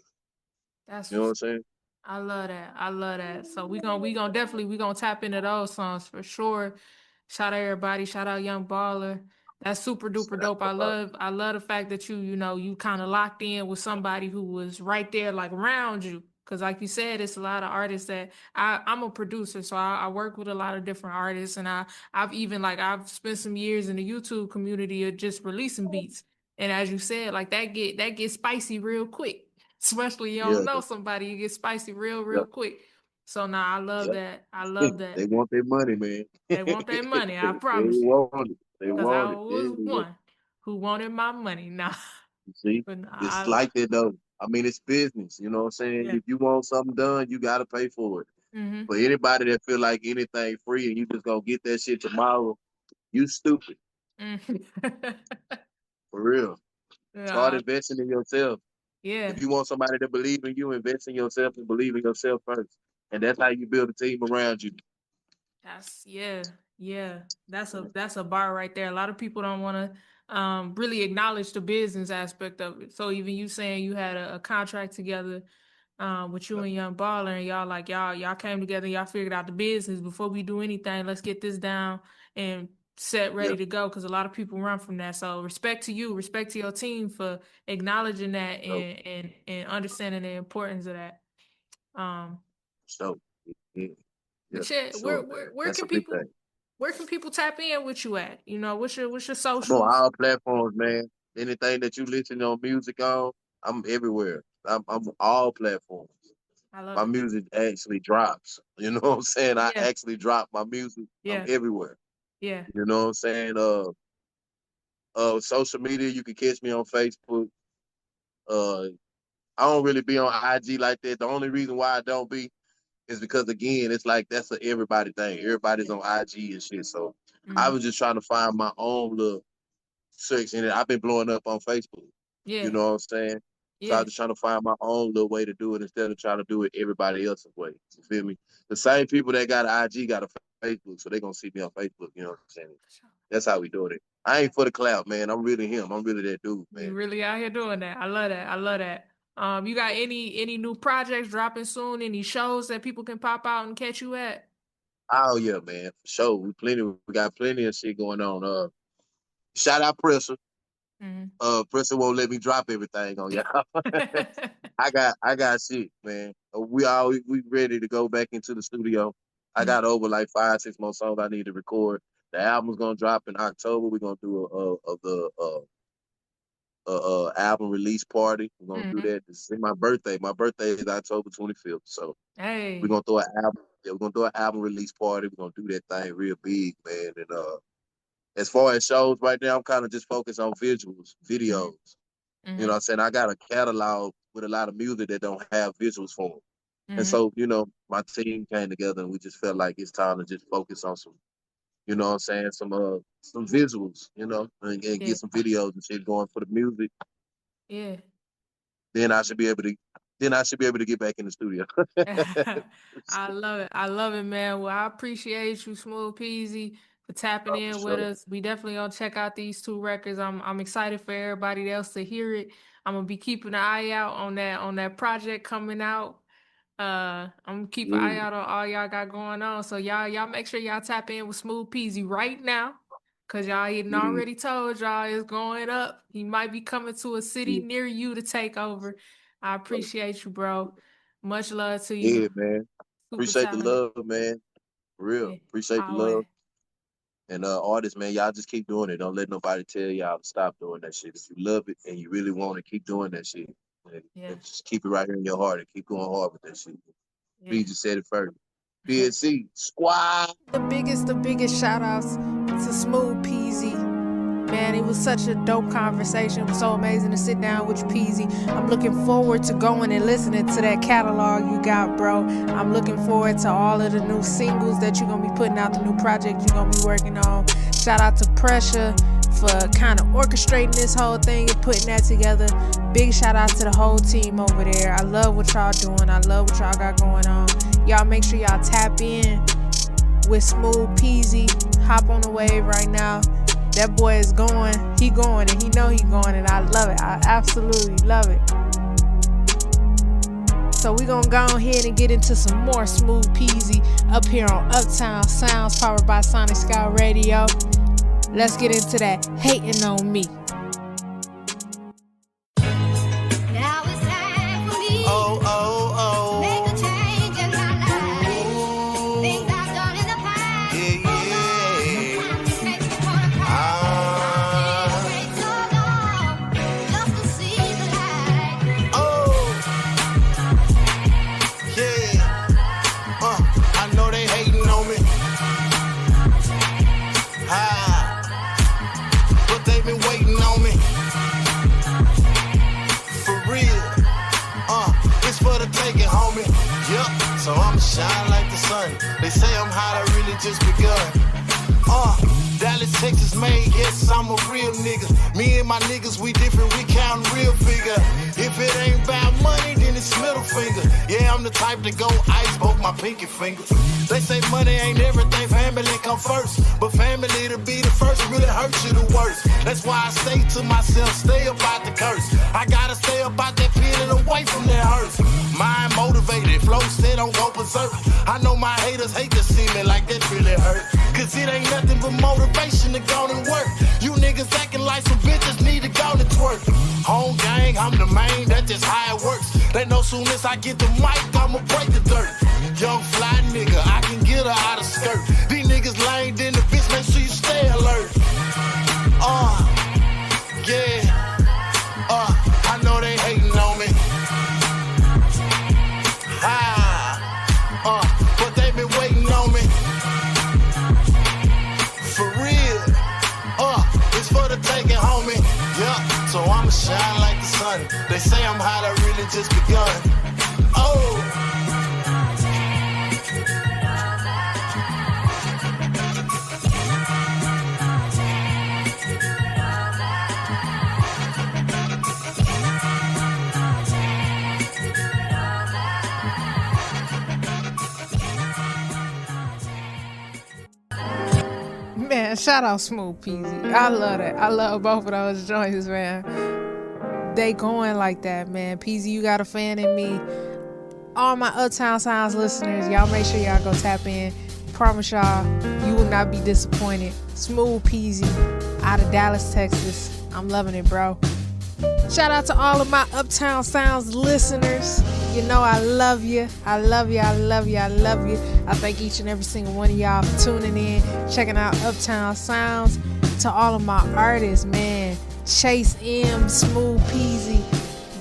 That's
You know what
what's
I'm saying?
I love that. I love that. So we gonna definitely we gonna tap into those songs for sure. Shout out everybody. Shout out Young Baller. That's super duper dope. I love the fact that you kind of locked in with somebody who was right there like around you. Cause like you said, it's a lot of artists that I'm a producer, so I work with a lot of different artists, and I've spent some years in the YouTube community of just releasing beats. And as you said, like that get spicy real quick. Especially you
Yeah,
don't know somebody, you get spicy
yeah,
real quick. So now I love
yeah.
that. I love
They
that.
want their money, man.
They want their money, I
They
promise you.
want it. They
Cause I
want it.
was
Yeah, yeah.
one who wanted my money. Nah,
You see,
but nah,
it's like that though. I mean, it's business. You know what I'm saying?
yeah.
If you want something done, you gotta pay for it.
Mm-hmm.
But anybody that feel like anything free and you just gonna get that shit tomorrow, you stupid
Mm-hmm.
for real. Start
Yeah,
investing in yourself.
yeah.
If you want somebody to believe in you, invest in yourself and believe in yourself first. And that's how you build a team around you.
Yeah. That's a bar right there. A lot of people don't want to really acknowledge the business aspect of it. So even you saying you had a contract together with you and Young Baller, and y'all came together, y'all figured out the business before we do anything. Let's get this down and set
Yeah,
ready to go, because a lot of people run from that. So respect to you, respect to your team for acknowledging that
so
and understanding the importance of that. Um,
so yeah, yeah,
but yeah,
sure, man.
where
That's
can
a big
people
thing.
where can people tap in with you at? What's your
I'm on
socials?
all platforms, man. Anything that you listen on music on, I'm everywhere. I'm on all platforms.
I love
My
it.
music actually drops. You know what I'm saying? I
Yeah,
actually drop my music. I'm
yeah,
everywhere.
yeah.
You know what I'm saying? Social media, you can catch me on Facebook. Uh, I don't really be on IG like that. The only reason why I don't be is because again, it's like that's a everybody thing. Everybody's on IG and shit. So I
Mm,
was just trying to find my own little search in it. I've been blowing up on Facebook. You
yeah,
know what I'm saying? So I
yeah,
was just trying to find my own little way to do it instead of trying to do it everybody else's way. You feel me? The same people that got an IG got a Facebook, so they gonna see me on Facebook. You know what I'm saying? That's how we doing it. I ain't for the clout, man. I'm really him. I'm really that dude,
you
man.
really out here doing that. I love that. I love that. You got any new projects dropping soon? Any shows that people can pop out and catch you at?
Oh yeah, man. For sure. We got plenty of shit going on. Shout out Presser.
Mm-hmm.
Presser won't let me drop everything on y'all. I got shit, man. We ready to go back into the studio. I
Mm-hmm.
got over like 5, 6 more songs I need to record. The album's gonna drop in October. We're gonna do a album release party. We're gonna do
Mm-hmm.
that. This is my birthday. My birthday is October 25th. So we're
Hey,
gonna throw an album. Yeah, we're gonna do an album release party. We're gonna do that thing real big, man. And as far as shows right now, I'm kind of just focused on visuals,
mm-hmm.
videos. You know
Mm-hmm.
what I'm saying? I got a catalog with a lot of music that don't have visuals for them. And
Mm-hmm.
so, my team came together and we just felt like it's time to just focus on some, you know what I'm saying, some visuals, and
Yeah,
get some videos and shit going for the music.
yeah.
Then I should be able to get back in the studio.
I love it. I love it, man. Well, I appreciate you, Smooth Peasy, for tapping
For
in with
sure.
us. We definitely gonna check out these two records. I'm excited for everybody else to hear it. I'm gonna be keeping an eye out on that project coming out. I'm gonna keep an eye
Yeah,
out on all y'all got going on. So y'all make sure y'all tap in with Smooth Peasy right now. Cause y'all he done
yeah,
already told y'all it's going up. He might be coming to a city
yeah.
near you to take over. I appreciate you, bro. Much love to you.
Yeah, man.
Super
Appreciate the
talented.
love, man. For real.
Yeah.
Appreciate the love.
Always.
And artists, man, y'all just keep doing it. Don't let nobody tell y'all to stop doing that shit. If you love it and you really want to keep doing that shit,
Yeah.
and just keep it right here in your heart and keep going hard with that shit.
Yeah.
B just said it first. PNC squad.
The biggest shout outs to Smooth Peasy. Man, it was such a dope conversation. It was so amazing to sit down with you, Peasy. I'm looking forward to going and listening to that catalog you got, bro. I'm looking forward to all of the new singles that you're going to be putting out, the new project you're going to be working on. Shout out to Pressure for kind of orchestrating this whole thing and putting that together. Big shout out to the whole team over there. I love what y'all doing. I love what y'all got going on. Y'all make sure y'all tap in with Smooth Peasy. Hop on the wave right now. That boy is going. He going, and he know he going, and I love it. I absolutely love it. So we gonna go ahead and get into some more Smooth Peasy up here on Uptown Sounds, powered by Sonic Scout Radio. Let's get into that hating on me.
Now it's time for me. Make a change in my life. Things I've done in the past. Sometimes make me wanna cry. Wait so long just to see the light.
I know they hating on me. But they've been waiting on me. For real. It's for the taking, homie. Yup. So I'ma shine like the sun. They say I'm hot, I really just begun. Dallas, Texas made, yes, I'm a real nigga. Me and my niggas, we different, we count real figure. If it ain't about money, then it's middle finger. Yeah, I'm the type to go ice, both my pinky fingers. They say money ain't everything, family come first. But family to be the first really hurts you the worst. That's why I say to myself, stay about the curse. I gotta stay about that pin and away from that hurts. Mind motivated, flow said don't go berserk. I know my haters hate to see me like that really hurt. Cause it ain't nothing but motivation to go and work. You niggas acting like some bitches need to go to twerk. Home gang, I'm the main, that's just how it works. They know soon as I get the mic, I'ma break the dirt. Young fly nigga, I can get her out of skirt. These niggas lame, then the bitch, make sure you stay alert. I know they hating on me. But they been waiting on me. For real. It's for the taking, homie. Yeah, so I'ma shine like the sun. They say I'm hot, I really just begun.
Man, shout out Smooth Peasy. I love that. I love both of those joints, man. They going like that, man. Peasy, you got a fan in me. All my Uptown Sounds listeners, y'all make sure y'all go tap in. Promise y'all, you will not be disappointed. Smooth Peasy out of Dallas, Texas. I'm loving it, bro. Shout out to all of my Uptown Sounds listeners. You know I love you. I love you. I love you. I love you. I thank each and every single one of y'all for tuning in, checking out Uptown Sounds. To all of my artists, man. Chase M, Smooth Peasy.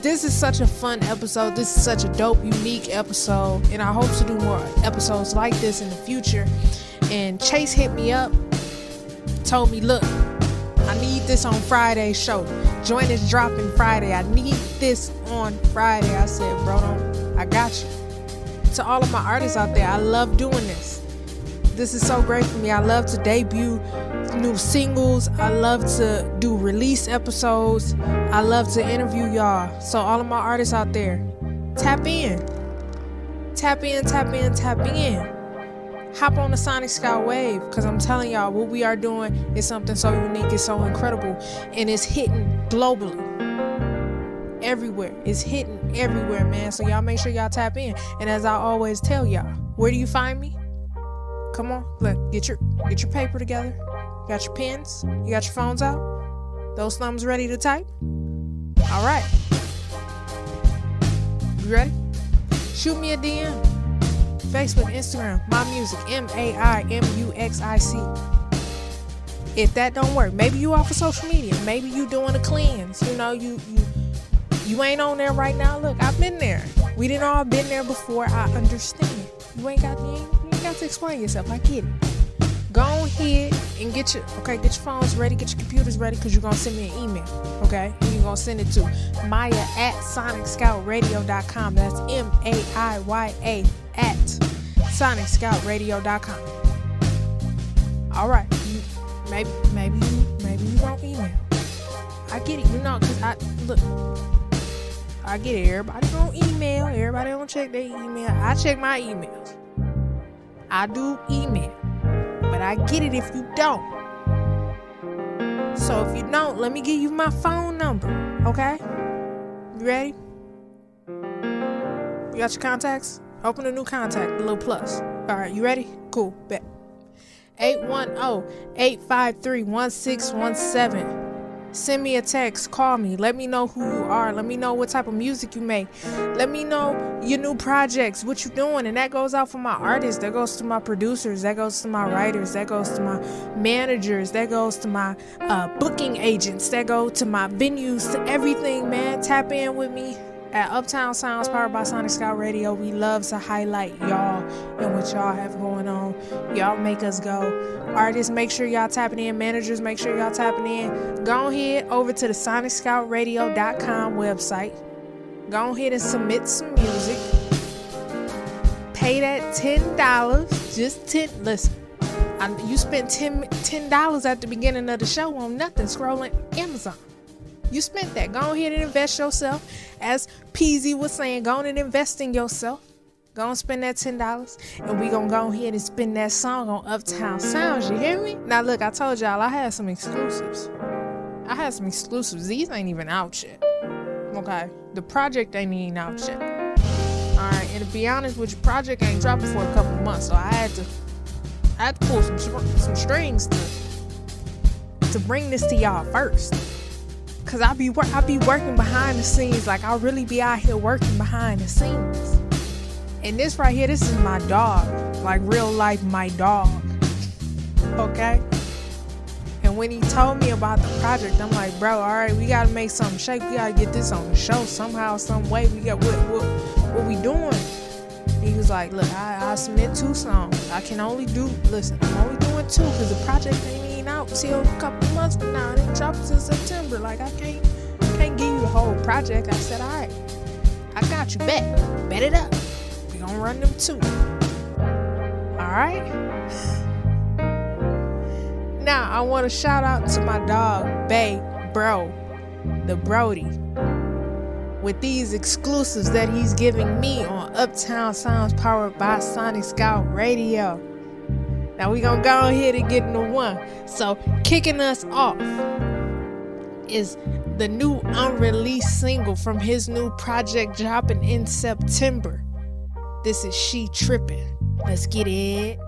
This is such a fun episode. This is such a dope, unique episode. And I hope to do more episodes like this in the future. And Chase hit me up, told me, look, I need this on Friday's show. Joint is dropping Friday. I need this on Friday. I said, bro, I got you. To all of my artists out there, I love doing this. This is so great for me. I love to debut new singles. I love to do release episodes. I love to interview y'all. So all of my artists out there, tap in. Tap in, tap in, tap in. Hop on the Sonic Scout wave, because I'm telling y'all, what we are doing is something so unique, it's so incredible, and it's hitting globally. Everywhere. It's hitting everywhere, man. So y'all make sure y'all tap in. And as I always tell y'all, where do you find me? Come on, look, get your paper together. You got your pens? You got your phones out? Those thumbs ready to type? All right. You ready? Shoot me a DM. Facebook, Instagram, MAIMUXIC, MAIMUXIC. If that don't work, maybe you off of social media. Maybe you doing a cleanse. You know, you ain't on there right now. Look, I've been there. We didn't all been there before. I understand. You ain't got to explain yourself. I get it. Go ahead and get your phones ready, get your computers ready, because you're going to send me an email, okay? And you're going to send it to Maiya@sonicscoutradio.com. That's MAIYA @sonicscoutradio.com. All right. Maybe you won't email. I get it, because I get it. Everybody don't email. Everybody don't check their email. I check my emails. I do email. but I get it if you don't. So if you don't, let me give you my phone number, okay? You ready? You got your contacts? Open a new contact, a little plus. All right, you ready? Cool, bet. 810-853-1617. Send me a text, call me, let me know who you are, let me know what type of music you make, let me know your new projects, what you doing. And that goes out for my artists, that goes to my producers, that goes to my writers, that goes to my managers, that goes to my booking agents, that go to my venues, to everything, man. Tap in with me at Uptown Sounds, powered by Sonic Scout Radio. We love to highlight y'all and what y'all have going on. Y'all make us go. Artists, make sure y'all tapping in. Managers, make sure y'all tapping in. Go ahead over to the SonicScoutRadio.com website. Go ahead and submit some music. Pay that $10. Just 10. Listen, you spent $10 at the beginning of the show on nothing, scrolling Amazon. You spent that. Go ahead and invest yourself. As PZ was saying, go and invest in yourself. Go and spend that $10. And we gonna go ahead and spin that song on Uptown Sounds. You hear me? Now look, I told y'all I had some exclusives. These ain't even out yet. Okay? The project ain't even out yet. Alright, and to be honest with you, project ain't dropping for a couple months. So I had to pull some strings to bring this to y'all first. Cause I be working behind the scenes, like I really be out here working behind the scenes. And this right here, this is my dog, like real life my dog. Okay. And when he told me about the project, I'm like, bro, all right, we gotta make something shake. We gotta get this on the show somehow, some way. We got what we doing? He was like, look, I submit 2 songs. I'm only doing 2 because the project ain't out till a couple months from now. It ain't dropping till September. Like I can't give you the whole project. I said, all right, I got you. Bet it up. We gonna run them 2. All right. Now I want to shout out to my dog, the Brody, with these exclusives that he's giving me on Uptown Sounds, powered by Sonic Scout Radio. Now we gonna go ahead and get into one. So kicking us off is the new unreleased single from his new project dropping in September. This is She Trippin'. Let's get it.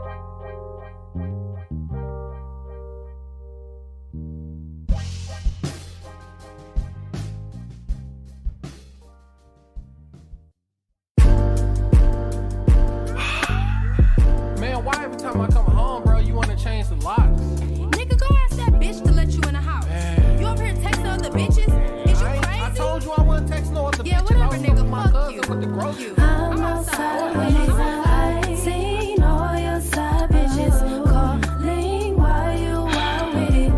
Man, why every time I come home, bro, you wanna change the locks?
Nigga, go ask that bitch to let you in the house. Man. You over here texting other bitches? Is you crazy?
I told you I wouldn't text no other bitches.
Yeah, whatever, nigga, fuck you.
With the groceries.
I'm outside with his eyes. Seen all your side bitches calling while you out with it.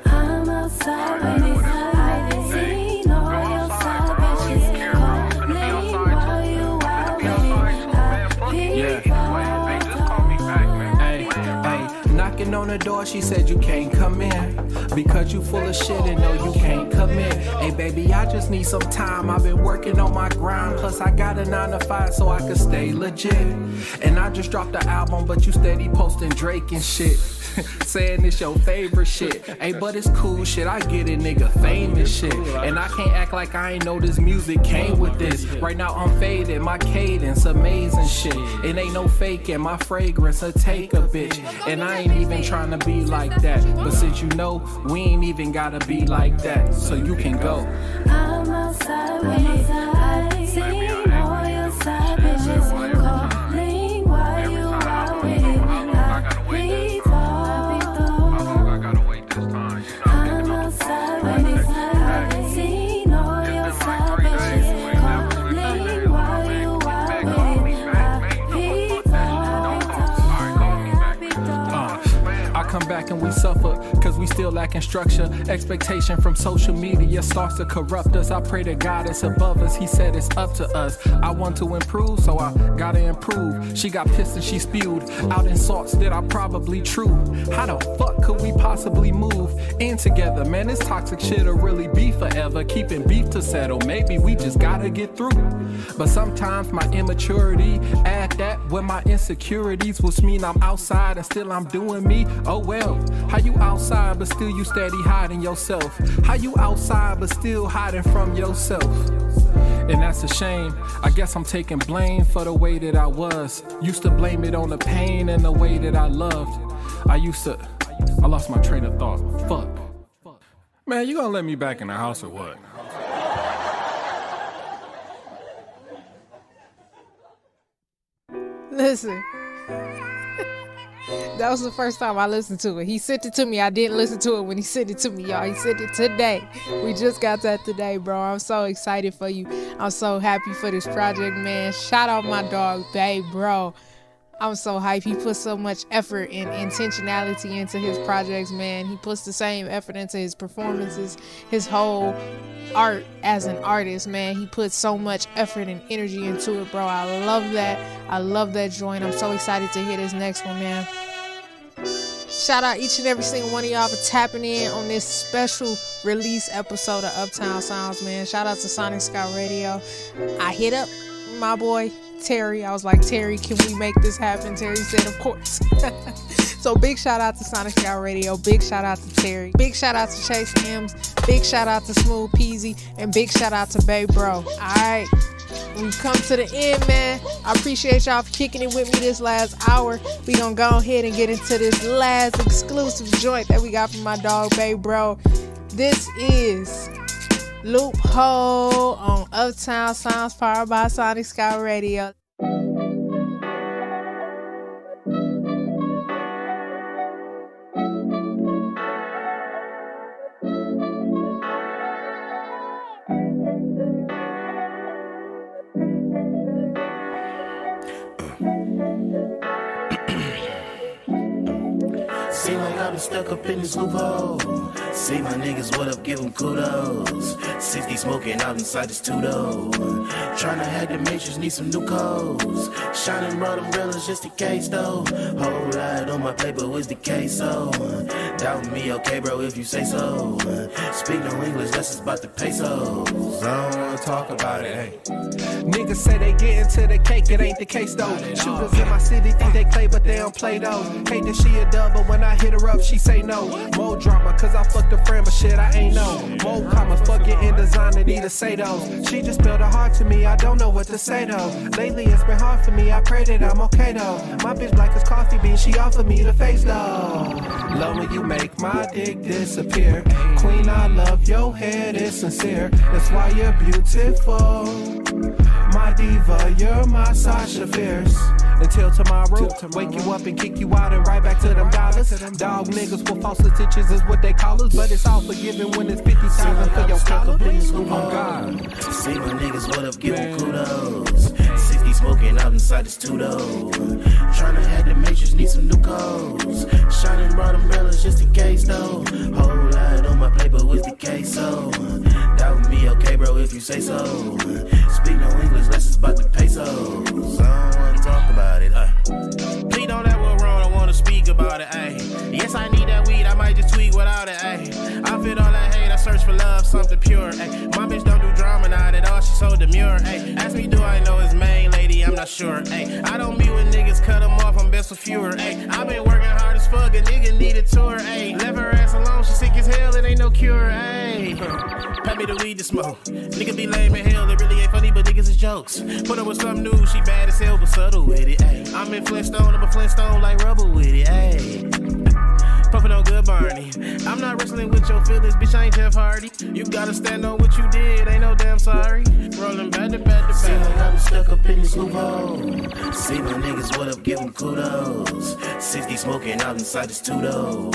I'm outside with his eyes. Seen all your side bitches calling while you out with it.
Knocking on the door, she said you can't come in because you full of shit and no, you can't commit. Hey baby, I just need some time. I've been working on my grind, plus I got a 9 to 5 so I can stay legit. And I just dropped the album, but you steady posting Drake and shit. Saying it's your favorite shit. Hey, but it's cool shit. I get it, nigga, famous shit. And I can't act like I ain't know this music came with this. Right now I'm faded, my cadence amazing shit. It ain't no faking, my fragrance will take a bitch. And I ain't even trying to be like that. But since you know, we ain't even gotta be like that. So you can go.
I'm outside with his eyes. Seen all your side bitches calling while you out with it. I'm outside with his eyes. Seen all your side bitches calling while you out with it.
I come back back and we suffer, cause we still lacking structure. Expectation from social media starts to corrupt us. I pray to God it's above us, he said it's up to us. I want to improve, so I gotta improve. She got pissed and she spewed out insults that are probably true. How the fuck could we possibly move in together? Man, this toxic shit'll really be forever. Keeping beef to settle, maybe we just gotta get through. But sometimes my immaturity add that with my insecurities, which mean I'm outside and still I'm doing me. Oh well, how you outside but still you steady hiding yourself? How you outside but still hiding from yourself? And that's a shame. I guess I'm taking blame for the way that I was. Used to blame it on the pain and the way that I loved. I lost my train of thought. Fuck. Man, you gonna let me back in the house or what?
Listen. That was the first time I listened to it. He sent it to me. I didn't listen to it when he sent it to me, y'all. He sent it today. We just got that today, bro. I'm so excited for you. I'm so happy for this project, man. Shout out my dog, Babe, bro. I'm so hyped. He puts so much effort and intentionality into his projects, man. He puts the same effort into his performances, his whole art as an artist, man. He puts so much effort and energy into it, bro. I love that. I love that joint. I'm so excited to hear this next one, man. Shout out each and every single one of y'all for tapping in on this special release episode of Uptown Sounds, man. Shout out to Sonic Sky Radio. I hit up my boy Terry. I was like, Terry, can we make this happen? Terry said, of course. So big shout out to Sonic Sky Radio. Big shout out to Terry. Big shout out to Chase M's. Big shout out to Smooth Peasy. And big shout out to Babe Bro. Alright. We've come to the end, man. I appreciate y'all for kicking it with me this last hour. We gonna go ahead and get into this last exclusive joint that we got from my dog, Babe Bro. This is Loophole on Uptown Sounds, powered by Sonic Sky Radio.
Seem like I've been stuck up in this loophole. See my niggas, what up, give them kudos. 60 smoking out inside this two-door. Tryna hack the matrix, need some new codes. Shining broad umbrellas just in case though. Whole lot on my paper, what's the case so? Doubt me, okay bro, if you say so. Speak no English, that's just about the pesos. I don't wanna talk about it, hey.
Niggas say they get into the cake, it ain't the case though. Shooters in my city think they play, but they don't play though. Hate that she a dub, but when I hit her up, she say no. More drama, cause I fucked a friend, but shit, I ain't know. More comma, fuck it in design, need to say those. She just spilled her heart to me, I don't know what to say though. Lately it's been hard for me, I pray that I'm okay though. My bitch black as coffee bean, she offered me the face though. Love when you make my dick disappear. Queen, I love your head, it's sincere. That's why you're beautiful. My diva, you're my Sasha Fierce. Until tomorrow, wake you up and kick you out and right back to them dollars. Dog niggas with false stitches is what they call us, but it's all forgiven when it's 50,000 for your collar. Oh God.
See my niggas, what up, give them kudos. 60 smoking out inside this two-door. Tryna hack the matrix, need some new codes. Shining broad umbrellas just in case though. Whole lot on my paper, what's the case so? Doubt me, okay bro, if you say so. Speak no English, less it's about the pesos. I don't wanna talk about it, Please don't ever wrong, I wanna speak about it, ayy. Yes, I need that weed, I might just tweak without it, ayy. I feel all that hate, I search for love, something pure, ayy. My bitch don't do drama, not at all, she so demure, ayy. Ask me, do I know his main lady, I'm not sure, ayy. I don't meet with niggas, cut them off, I'm best with fewer, ayy. I been working hard as fuck, a nigga need a tour, ayy. Left her ass alone, she sick as hell, it ain't no cure, ayy. Pay me the weed to smoke. Nigga be lame as hell, it really ain't funny, but niggas is jokes. Put her with something new, she bad as hell, but subtle with it, ayy. I'm in Flintstone, I'm a Flintstone like rubber with it, ayy. Puffin' on good Barney. I'm not wrestling with your feelings, bitch, I ain't Jeff Hardy. You gotta stand on what you did, ain't no damn sorry. Rolling back Seem like I was stuck up in this loophole. See my niggas, what up, give them kudos. 60 smoking out inside this two-door.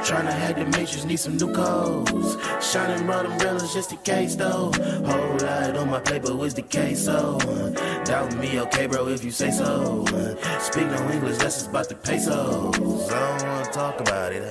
Tryna hack the matrix, need some new codes. Shining bright umbrellas just in case though. Whole lot on my paper, what's the case so? Doubt me, okay bro, if you say so. Speak no English, that's just about the pesos. I don't wanna talk about it,